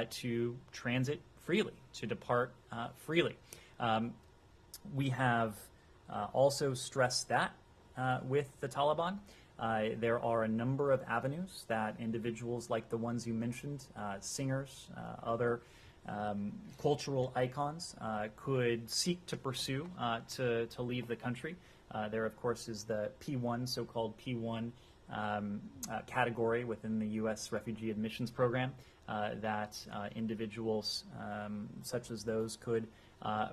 to transit freely, to depart freely. We have also stressed that with the Taliban. There are a number of avenues that individuals like the ones you mentioned, singers, other cultural icons, could seek to pursue to leave the country. There, of course, is the P1, so-called P1 category within the U.S. Refugee Admissions Program that individuals such as those could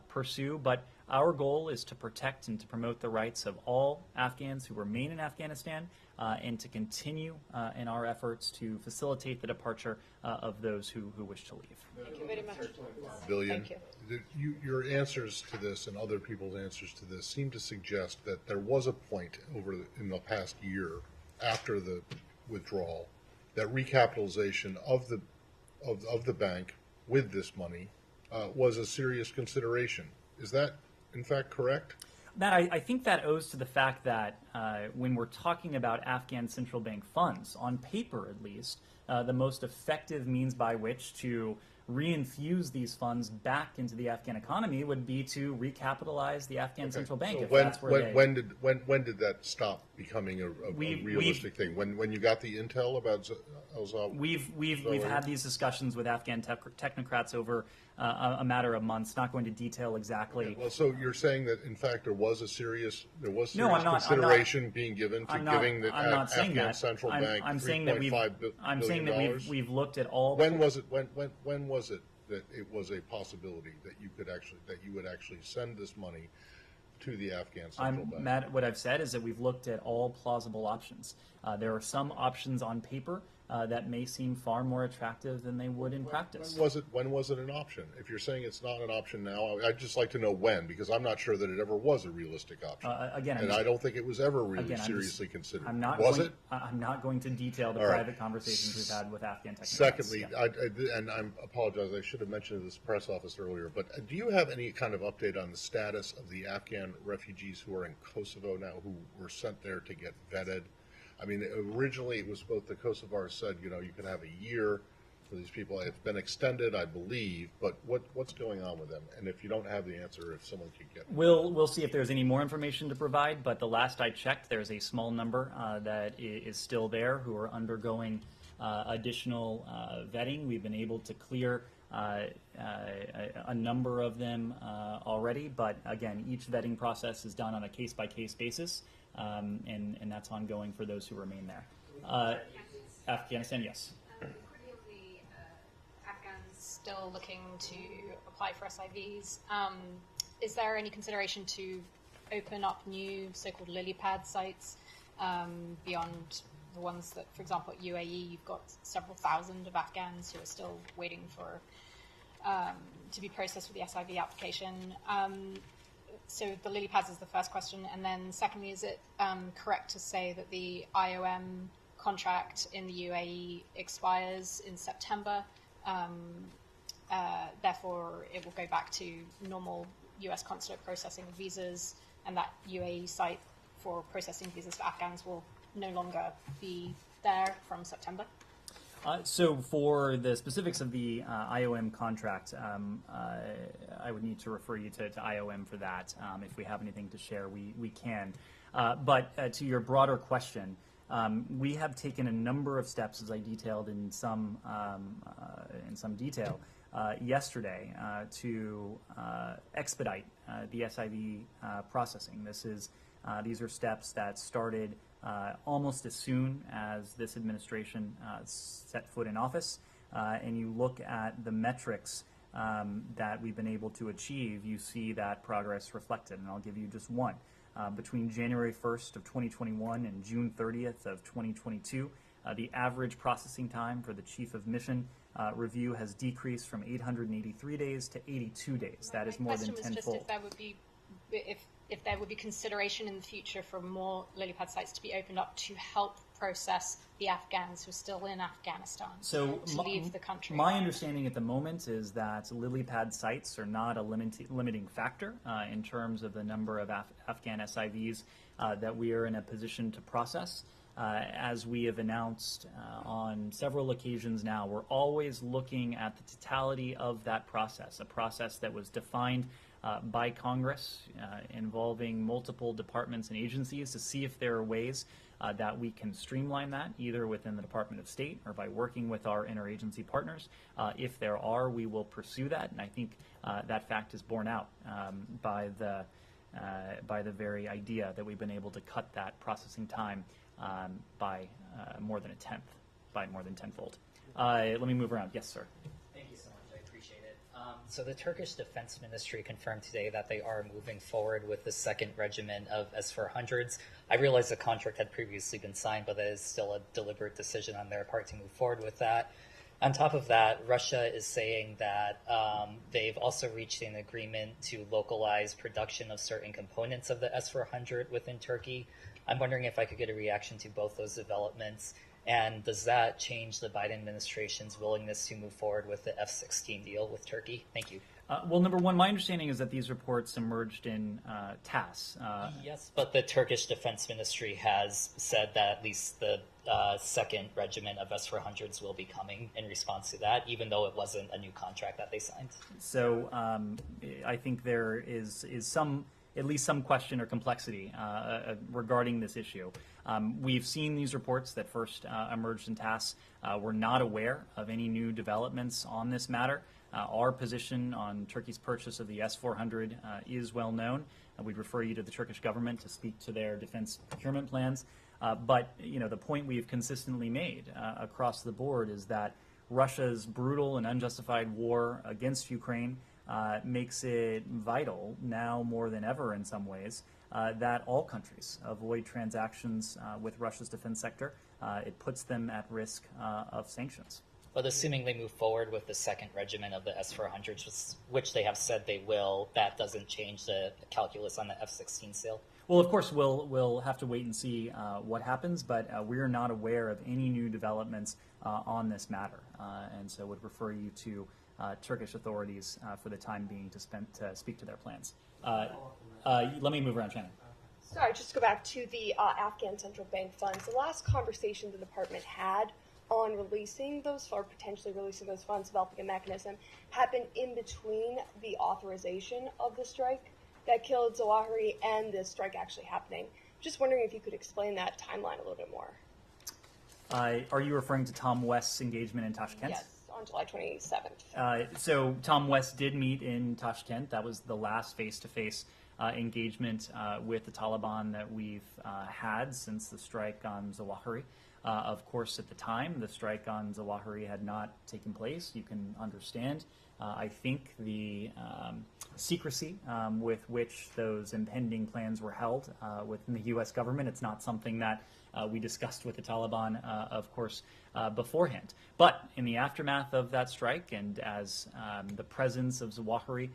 pursue. But our goal is to protect and to promote the rights of all Afghans who remain in Afghanistan and to continue in our efforts to facilitate the departure of those who wish to leave. Thank you very much. Billion. Thank you. Your answers to this and other people's answers to this seem to suggest that there was a point in the past year after the withdrawal that recapitalization of the bank with this money was a serious consideration. Is that in fact correct? Matt, I think that owes to the fact that when we're talking about Afghan central bank funds, on paper at least, the most effective means by which to reinfuse these funds back into the Afghan economy would be to recapitalize the Afghan central bank. So If that's where when did that stop becoming a realistic thing? When you got the intel about We've had these discussions with Afghan technocrats over a matter of months. Not going to detail exactly. Okay, well, so you're saying that in fact there was serious consideration being given to giving the Afghan central bank $3.5 billion. I'm saying that we've looked at all. When was it that it was a possibility that you would actually send this money to the Afghan central bank? Matt, what I've said is that we've looked at all plausible options. There are some options on paper that may seem far more attractive than they would in practice. When was it an option? If you're saying it's not an option now, I'd just like to know when, because I'm not sure that it ever was a realistic option. I don't think it was ever really seriously considered. I'm not going to detail the private conversations we've had with Afghan technocrats. Secondly, I apologize, I should have mentioned this press office earlier, but do you have any kind of update on the status of the Afghan refugees who are in Kosovo now, who were sent there to get vetted? I mean, originally it was both the Kosovars said, you can have a year for these people. It's been extended, I believe, but what's going on with them? And if you don't have the answer, if someone could get it. We'll see if there's any more information to provide, but the last I checked, there's a small number that is still there who are undergoing additional vetting. We've been able to clear a number of them already, but again, each vetting process is done on a case-by-case basis. And that's ongoing for those who remain there. Afghanistan, yes. Clearly, Afghans still looking to apply for SIVs. Is there any consideration to open up new so-called lily pad sites beyond the ones that, for example, at UAE, you've got several thousand of Afghans who are still waiting for to be processed for the SIV application? So the lily pads is the first question, and then secondly, is it correct to say that the IOM contract in the UAE expires in September? Therefore, it will go back to normal U.S. consulate processing of visas, and that UAE site for processing visas for Afghans will no longer be there from September? So for the specifics of the IOM contract, I would need to refer you to IOM for that. If we have anything to share, we can. But to your broader question, we have taken a number of steps, as I detailed in some detail yesterday, to expedite the SIV processing. These are steps that started almost as soon as this administration set foot in office, and you look at the metrics that we've been able to achieve, you see that progress reflected, and I'll give you just one. Between January 1st of 2021 and June 30th of 2022, the average processing time for the Chief of Mission review has decreased from 883 days to 82 days. That is more than tenfold. My question was just if there would be consideration in the future for more lily pad sites to be opened up to help process the Afghans who are still in Afghanistan to leave the country. My understanding at the moment is that lily pad sites are not a limiting factor in terms of the number of Afghan SIVs that we are in a position to process. As we have announced on several occasions now, we're always looking at the totality of that process, a process that was defined by Congress involving multiple departments and agencies to see if there are ways that we can streamline that, either within the Department of State or by working with our interagency partners. If there are, we will pursue that, and I think that fact is borne out by the very idea that we've been able to cut that processing time by more than tenfold. Let me move around. Yes, sir. Thank you so much. I appreciate it. So the Turkish Defense Ministry confirmed today that they are moving forward with the second regiment of S-400s. I realize the contract had previously been signed, but that is still a deliberate decision on their part to move forward with that. On top of that, Russia is saying that they've also reached an agreement to localize production of certain components of the S-400 within Turkey. I'm wondering if I could get a reaction to both those developments, and does that change the Biden administration's willingness to move forward with the F-16 deal with Turkey? Thank you. Well, number one, my understanding is that these reports emerged in TASS. Yes, but the Turkish Defense Ministry has said that at least the second regiment of S-400s will be coming in response to that, even though it wasn't a new contract that they signed. So I think there is at least some question or complexity regarding this issue. We've seen these reports that first emerged in TASS. We're not aware of any new developments on this matter. Our position on Turkey's purchase of the S-400 is well known. We'd refer you to the Turkish government to speak to their defense procurement plans. But the point we've consistently made across the board is that Russia's brutal and unjustified war against Ukraine makes it vital now more than ever in some ways that all countries avoid transactions with Russia's defense sector. It puts them at risk of sanctions. But assuming they move forward with the second regiment of the S-400s, which they have said they will, that doesn't change the calculus on the F-16 sale? Well, of course, we'll have to wait and see what happens, but we're not aware of any new developments on this matter, and so would refer you to Turkish authorities for the time being to speak to their plans. Let me move around, Shannon. Sorry, just to go back to the Afghan Central Bank funds. The last conversation the department had on releasing those, or potentially releasing those funds, developing a mechanism, happened in between the authorization of the strike that killed Zawahiri and the strike actually happening. Just wondering if you could explain that timeline a little bit more. Are you referring to Tom West's engagement in Tashkent? Yes, on July 27th. So Tom West did meet in Tashkent. That was the last face-to-face engagement with the Taliban that we've had since the strike on Zawahiri. Of course, at the time, the strike on Zawahiri had not taken place. You can understand, I think, the secrecy with which those impending plans were held within the U.S. government. It's not something that we discussed with the Taliban, of course, beforehand. But in the aftermath of that strike, and as the presence of Zawahiri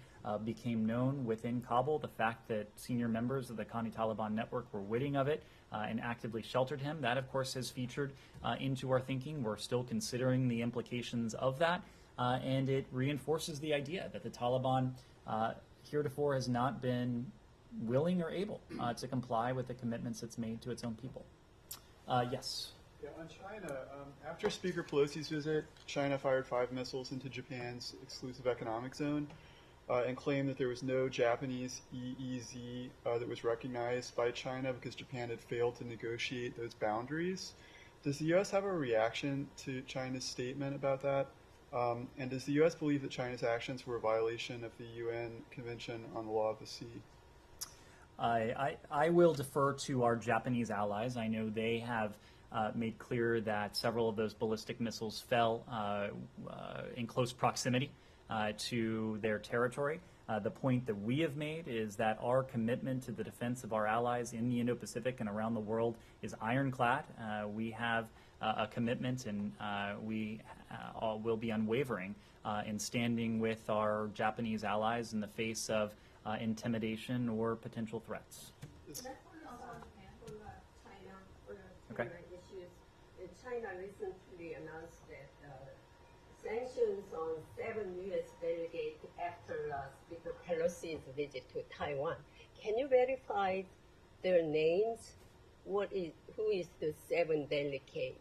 became known within Kabul, the fact that senior members of the Khani Taliban network were witting of it and actively sheltered him, that, of course, has featured into our thinking. We're still considering the implications of that, and it reinforces the idea that the Taliban heretofore has not been willing or able to comply with the commitments it's made to its own people. Yes? Yeah, on China, after Speaker Pelosi's visit, China fired 5 missiles into Japan's exclusive economic zone and claimed that there was no Japanese EEZ that was recognized by China because Japan had failed to negotiate those boundaries. Does the U.S. have a reaction to China's statement about that? And does the U.S. believe that China's actions were a violation of the UN Convention on the Law of the Sea? I will defer to our Japanese allies. I know they have made clear that several of those ballistic missiles fell in close proximity to their territory. The point that we have made is that our commitment to the defense of our allies in the Indo-Pacific and around the world is ironclad. We have a commitment, and we will be unwavering in standing with our Japanese allies in the face of intimidation or potential threats. Okay. China recently announced that sanctions on 7 U.S. delegates after Speaker Pelosi's visit to Taiwan. Can you verify their names? Who is the 7 delegates?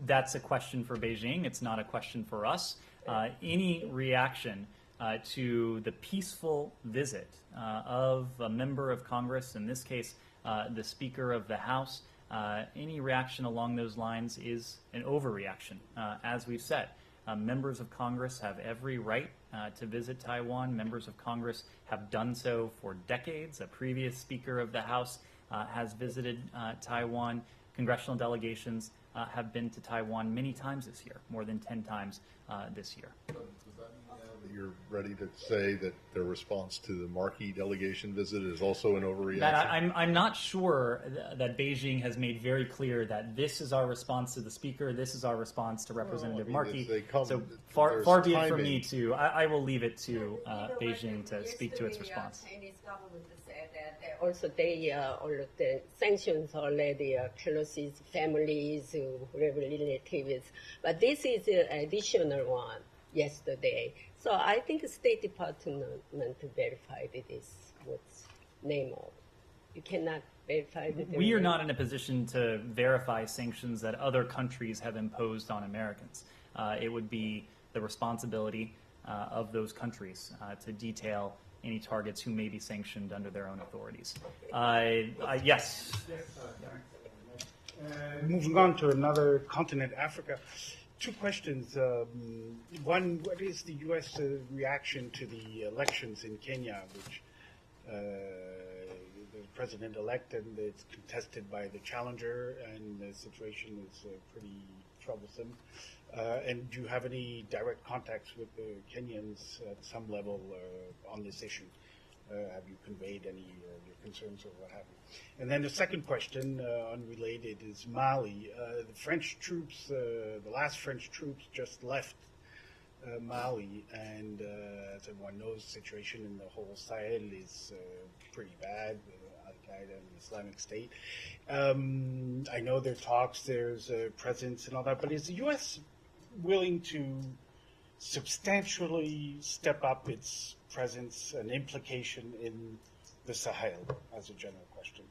That's a question for Beijing. It's not a question for us. Any reaction to the peaceful visit of a member of Congress, in this case, the Speaker of the House, any reaction along those lines is an overreaction. As we've said, members of Congress have every right to visit Taiwan. Members of Congress have done so for decades. A previous Speaker of the House has visited Taiwan. Congressional delegations have been to Taiwan many times this year, more than 10 times this year. Does that mean now that you're ready to say that their response to the Markey delegation visit is also an overreaction? I'm not sure that Beijing has made very clear that this is our response to the Speaker, this is our response to Representative Markey. So far be it from me to, I will leave it to Beijing to speak to its response. Chinese government said that also all of the sanctions already Pelosi's families, relatives, but this is an additional one. yesterday. So I think the State Department verified it is what's name of. You cannot verify that. We are not in a position to verify sanctions that other countries have imposed on Americans. It would be the responsibility of those countries to detail any targets who may be sanctioned under their own authorities. Yes. Moving on to another continent, Africa. Two questions. One, what is the U.S. reaction to the elections in Kenya, which the president-elect, and it's contested by the challenger, and the situation is pretty troublesome. And do you have any direct contacts with the Kenyans at some level on this issue? Have you conveyed any of your concerns or what have you? And then the second question, unrelated, is Mali. The French troops, the last French troops just left Mali, and as everyone knows, the situation in the whole Sahel is pretty bad, Al-Qaeda and the Islamic State. I know there are talks, there's a presence and all that, but is the U.S. willing to substantially step up its presence and implication in the Sahel, as a general question?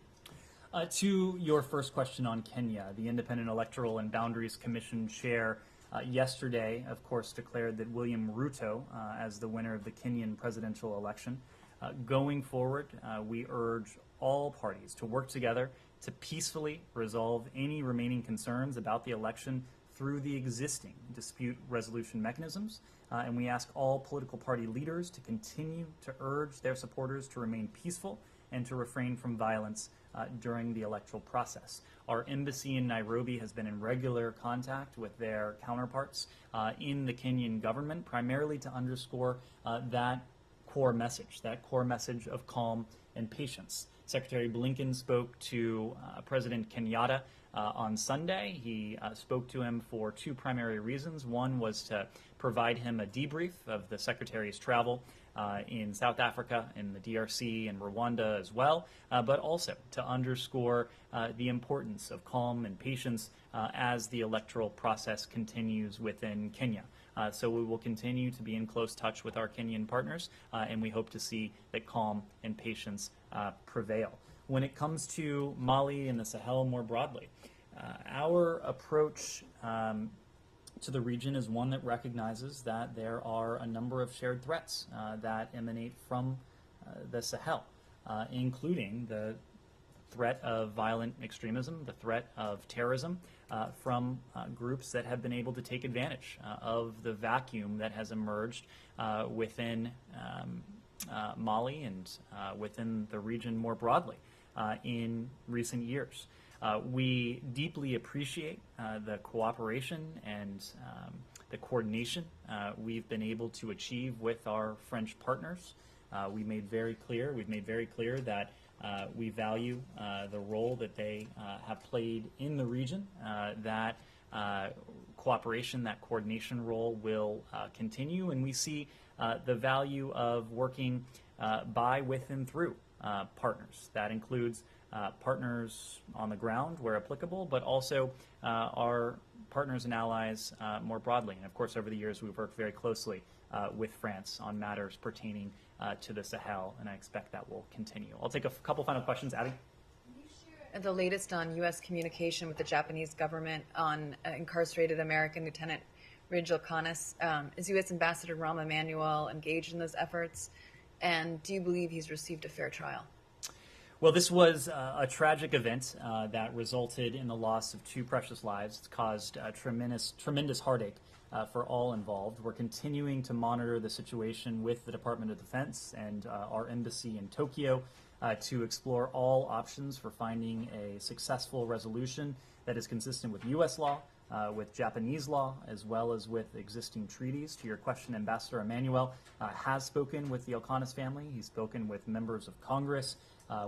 To your first question on Kenya, the Independent Electoral and Boundaries Commission chair yesterday, of course, declared that William Ruto as the winner of the Kenyan presidential election. Going forward, we urge all parties to work together to peacefully resolve any remaining concerns about the election through the existing dispute resolution mechanisms. And we ask all political party leaders to continue to urge their supporters to remain peaceful and to refrain from violence during the electoral process. Our embassy in Nairobi has been in regular contact with their counterparts in the Kenyan government, primarily to underscore that core message of calm and patience. Secretary Blinken spoke to President Kenyatta on Sunday. He spoke to him for two primary reasons. One was to provide him a debrief of the Secretary's travel in South Africa, in the DRC, and Rwanda as well, but also to underscore the importance of calm and patience as the electoral process continues within Kenya. So we will continue to be in close touch with our Kenyan partners, and we hope to see that calm and patience prevail. When it comes to Mali and the Sahel more broadly, our approach to the region is one that recognizes that there are a number of shared threats that emanate from the Sahel, including the threat of violent extremism, the threat of terrorism from groups that have been able to take advantage of the vacuum that has emerged within Mali and within the region more broadly in recent years. We deeply appreciate the cooperation and the coordination we've been able to achieve with our French partners. We've made very clear that we value the role that they have played in the region, that cooperation, that coordination role will continue, and we see the value of working by, with, and through partners. That includes partners on the ground where applicable, but also our partners and allies more broadly. And of course, over the years, we've worked very closely with France on matters pertaining to the Sahel, and I expect that will continue. I'll take a couple final questions. Abby? The latest on U.S. communication with the Japanese government on incarcerated American Lieutenant Ridge O'Connor. Is U.S. Ambassador Rahm Emanuel engaged in those efforts? And do you believe he's received a fair trial? Well, this was a tragic event that resulted in the loss of two precious lives. It's caused tremendous heartache for all involved. We're continuing to monitor the situation with the Department of Defense and our embassy in Tokyo to explore all options for finding a successful resolution that is consistent with U.S. law, with Japanese law, as well as with existing treaties. To your question, Ambassador Emanuel has spoken with the O'Connor family. He's spoken with members of Congress,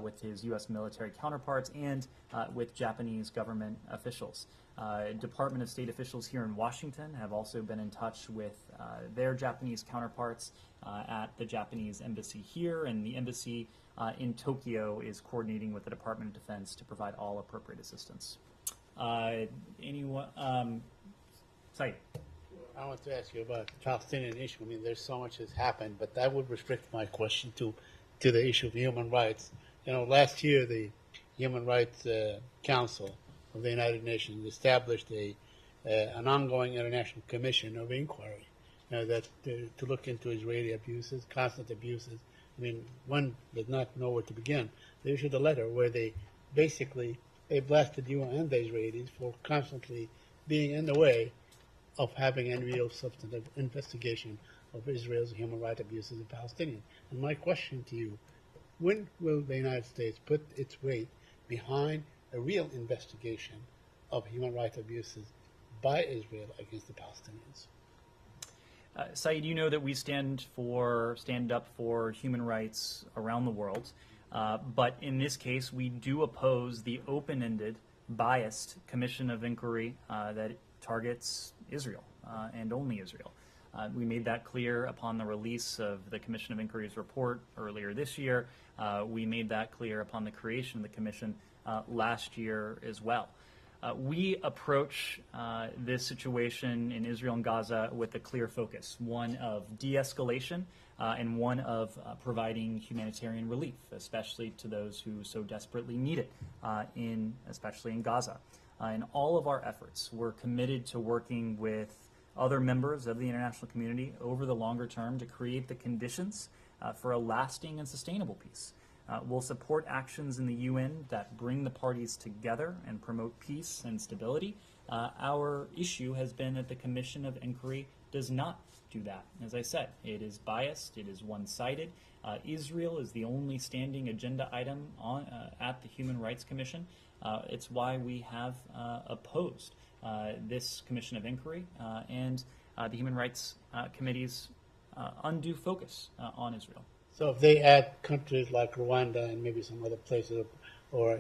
with his U.S. military counterparts, and with Japanese government officials. Department of State officials here in Washington have also been in touch with their Japanese counterparts at the Japanese embassy here, and the embassy in Tokyo is coordinating with the Department of Defense to provide all appropriate assistance. Anyone? Saeed. I want to ask you about the Palestinian issue. I mean, there's so much has happened, but that would restrict my question to the issue of human rights. Last year the Human Rights Council of the United Nations established an ongoing international commission of inquiry that to look into Israeli abuses, constant abuses. I mean, one does not know where to begin. They issued a letter where they blasted you and the Israelis for constantly being in the way of having any real substantive investigation of Israel's human rights abuses of Palestinians. And my question to you, when will the United States put its weight behind a real investigation of human rights abuses by Israel against the Palestinians? Saeed, you know that we stand up for human rights around the world, but in this case, we do oppose the open-ended, biased commission of inquiry that targets Israel and only Israel. We made that clear upon the release of the Commission of Inquiry's report earlier this year. We made that clear upon the creation of the commission last year as well. We approach this situation in Israel and Gaza with a clear focus, one of de-escalation and one of providing humanitarian relief, especially to those who so desperately need it, especially in Gaza. In all of our efforts, we're committed to working with other members of the international community over the longer term to create the conditions for a lasting and sustainable peace. We'll support actions in the UN that bring the parties together and promote peace and stability. Our issue has been that the Commission of Inquiry does not do that. As I said, it is biased, it is one-sided. Israel is the only standing agenda item at the Human Rights Commission. It's why we have opposed this Commission of Inquiry and the Human Rights Committee's undue focus on Israel. So if they add countries like Rwanda and maybe some other places, or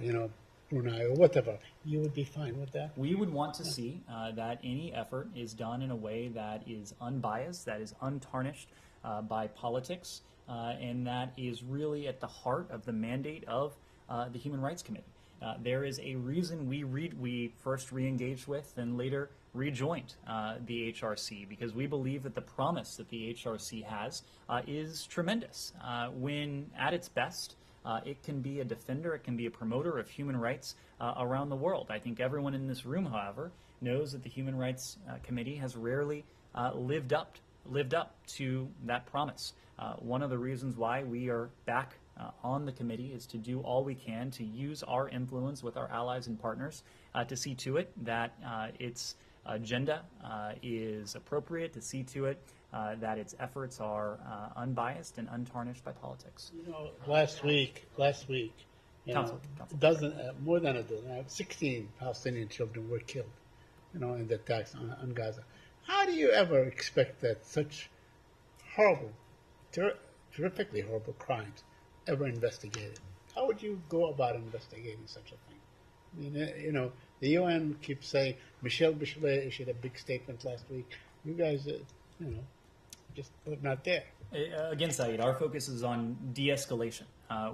Brunei or whatever, you would be fine with that? We would want to see that any effort is done in a way that is unbiased, that is untarnished by politics, and that is really at the heart of the mandate of the Human Rights Committee. There is a reason we first re-engaged with and later rejoined the HRC, because we believe that the promise that the HRC has is tremendous. When at its best, it can be a defender, it can be a promoter of human rights around the world. I think everyone in this room, however, knows that the Human Rights Committee has rarely lived up to that promise. One of the reasons why we are back on the committee is to do all we can to use our influence with our allies and partners to see to it that its agenda is appropriate, to see to it that its efforts are unbiased and untarnished by politics. Last week, more than a dozen, 16 Palestinian children were killed, in the attacks on Gaza. How do you ever expect that such horrible, terrifically horrible crimes ever investigated? How would you go about investigating such a thing? I mean, the UN keeps saying, Michelle Bachelet issued a big statement last week. You guys, just not there. Again, Saeed, our focus is on de-escalation.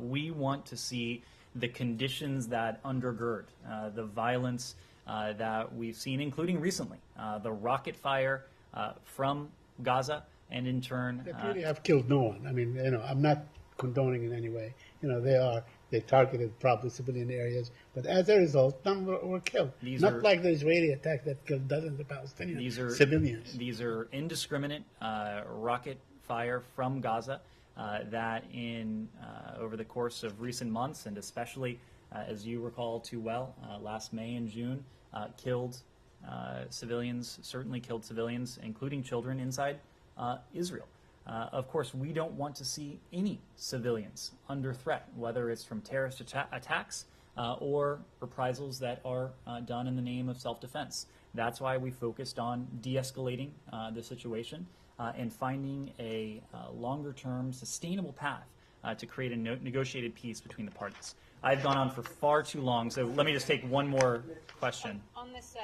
We want to see the conditions that undergird the violence that we've seen, including recently, the rocket fire from Gaza, and in turn... They really have killed no one. I mean, I'm not condoning in any way. They targeted probably civilian areas, but as a result, none were killed. Not like the Israeli attack that killed dozens of Palestinian civilians. These are indiscriminate rocket fire from Gaza that over the course of recent months, and especially, as you recall too well, last May and June, killed civilians, certainly killed civilians, including children inside Israel. Of course, we don't want to see any civilians under threat, whether it's from terrorist attacks or reprisals that are done in the name of self-defense. That's why we focused on de-escalating the situation and finding a longer-term, sustainable path to create a negotiated peace between the parties. I've gone on for far too long, so let me just take one more question. On this,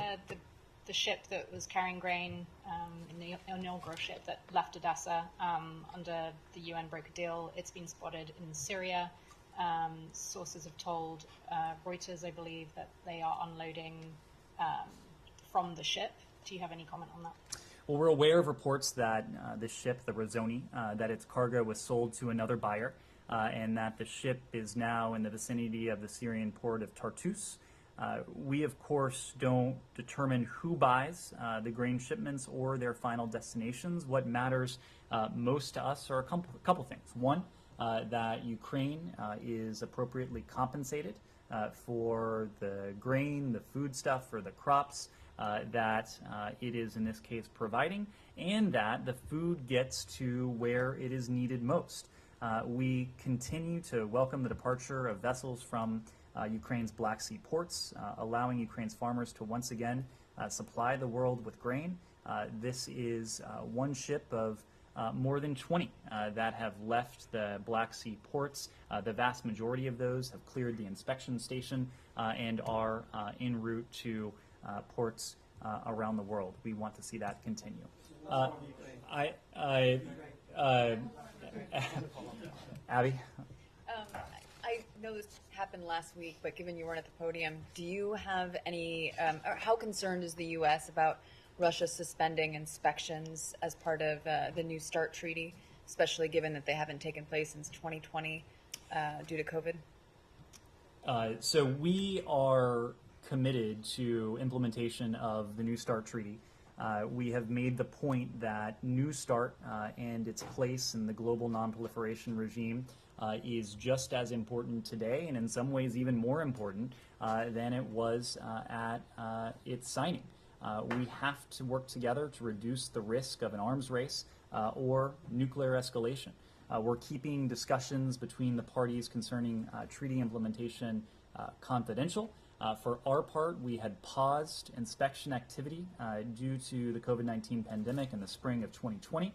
the ship that was carrying grain, the inaugural ship that left Odessa under the UN broker deal, it's been spotted in Syria. Sources have told Reuters, I believe, that they are unloading from the ship. Do you have any comment on that? Well, we're aware of reports that the ship, the Razoni, that its cargo was sold to another buyer, and that the ship is now in the vicinity of the Syrian port of Tartus. We, of course, don't determine who buys the grain shipments or their final destinations. What matters most to us are a couple things. One, that Ukraine is appropriately compensated for the grain, the foodstuff, or the crops that it is, in this case, providing, and that the food gets to where it is needed most. We continue to welcome the departure of vessels from Ukraine's Black Sea ports, allowing Ukraine's farmers to once again supply the world with grain. This is one ship of more than 20 that have left the Black Sea ports. The vast majority of those have cleared the inspection station and are en route to ports around the world. We want to see that continue. Abby? I know this happened last week, but given you weren't at the podium, do you have any, or how concerned is the U.S. about Russia suspending inspections as part of the New START treaty, especially given that they haven't taken place since 2020 due to COVID? So we are committed to implementation of the New START treaty. We have made the point that New START and its place in the global nonproliferation regime is just as important today, and in some ways even more important than it was at its signing. We have to work together to reduce the risk of an arms race or nuclear escalation. We're keeping discussions between the parties concerning treaty implementation confidential. For our part, we had paused inspection activity due to the COVID-19 pandemic in the spring of 2020.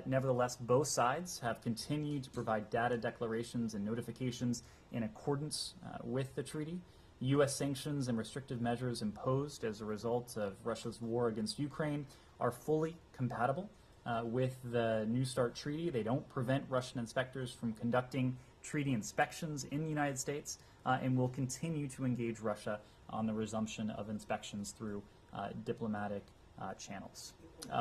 Nevertheless, both sides have continued to provide data declarations and notifications in accordance with the treaty. U.S. sanctions and restrictive measures imposed as a result of Russia's war against Ukraine are fully compatible with the New START treaty. They don't prevent Russian inspectors from conducting treaty inspections in the United States, and will continue to engage Russia on the resumption of inspections through diplomatic channels. You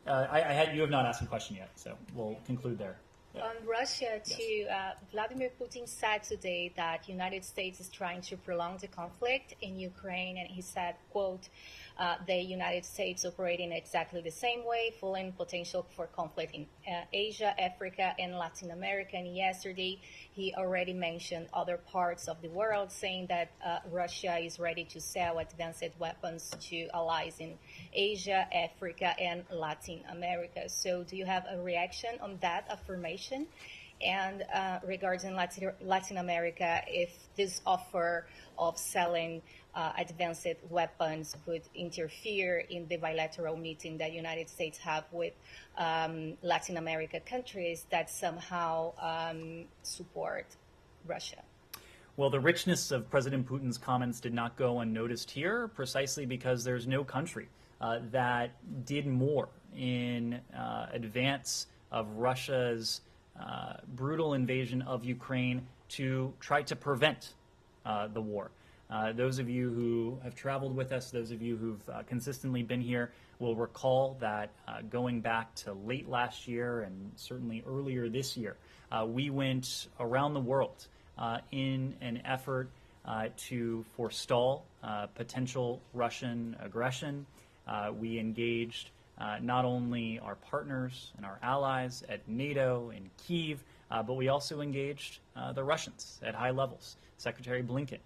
have not asked a question yet, so we'll conclude there. On Russia, too, Vladimir Putin said today that United States is trying to prolong the conflict in Ukraine, and he said, quote, the United States operating exactly the same way, fueling potential for conflict in Asia, Africa, and Latin America. And yesterday, he already mentioned other parts of the world, saying that Russia is ready to sell advanced weapons to allies in Asia, Africa, and Latin America. So do you have a reaction on that affirmation? And regarding Latin America, if this offer of selling advanced weapons could interfere in the bilateral meeting that the United States have with Latin America countries that somehow support Russia? Well, the richness of President Putin's comments did not go unnoticed here, precisely because there's no country that did more in advance of Russia's brutal invasion of Ukraine to try to prevent the war. Those of you who have traveled with us, those of you who've consistently been here, will recall that going back to late last year and certainly earlier this year, we went around the world in an effort to forestall potential Russian aggression. We engaged not only our partners and our allies at NATO in Kyiv, but we also engaged the Russians at high levels. Secretary Blinken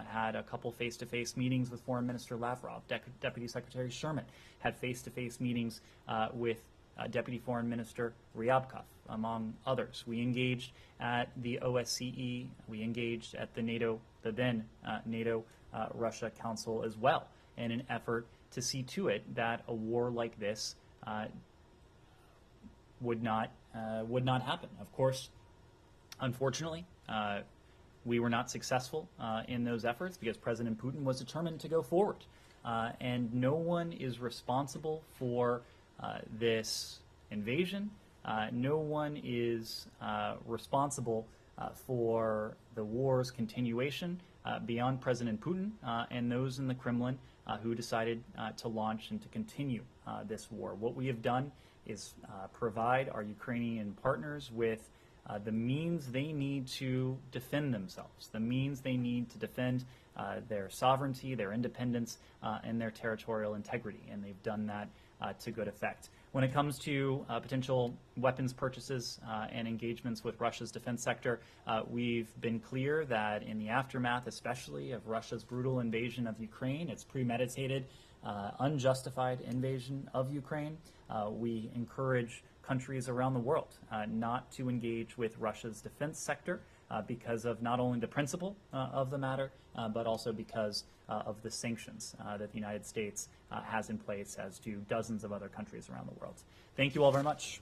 had a couple face-to-face meetings with Foreign Minister Lavrov. Deputy Secretary Sherman had face-to-face meetings with Deputy Foreign Minister Ryabkov, among others. We engaged at the OSCE. We engaged at the then NATO Russia Council as well, in an effort to see to it that a war like this would not happen. Of course, unfortunately, we were not successful in those efforts because President Putin was determined to go forward. And no one is responsible for this invasion. No one is responsible for the war's continuation beyond President Putin and those in the Kremlin who decided to launch and to continue this war. What we have done is provide our Ukrainian partners with the means they need to defend themselves, the means they need to defend their sovereignty, their independence, and their territorial integrity, and they've done that to good effect. When it comes to potential weapons purchases and engagements with Russia's defense sector, we've been clear that in the aftermath, especially of Russia's brutal invasion of Ukraine, its premeditated, unjustified invasion of Ukraine, we encourage countries around the world not to engage with Russia's defense sector because of not only the principle of the matter, but also because of the sanctions that the United States has in place, as do dozens of other countries around the world. Thank you all very much.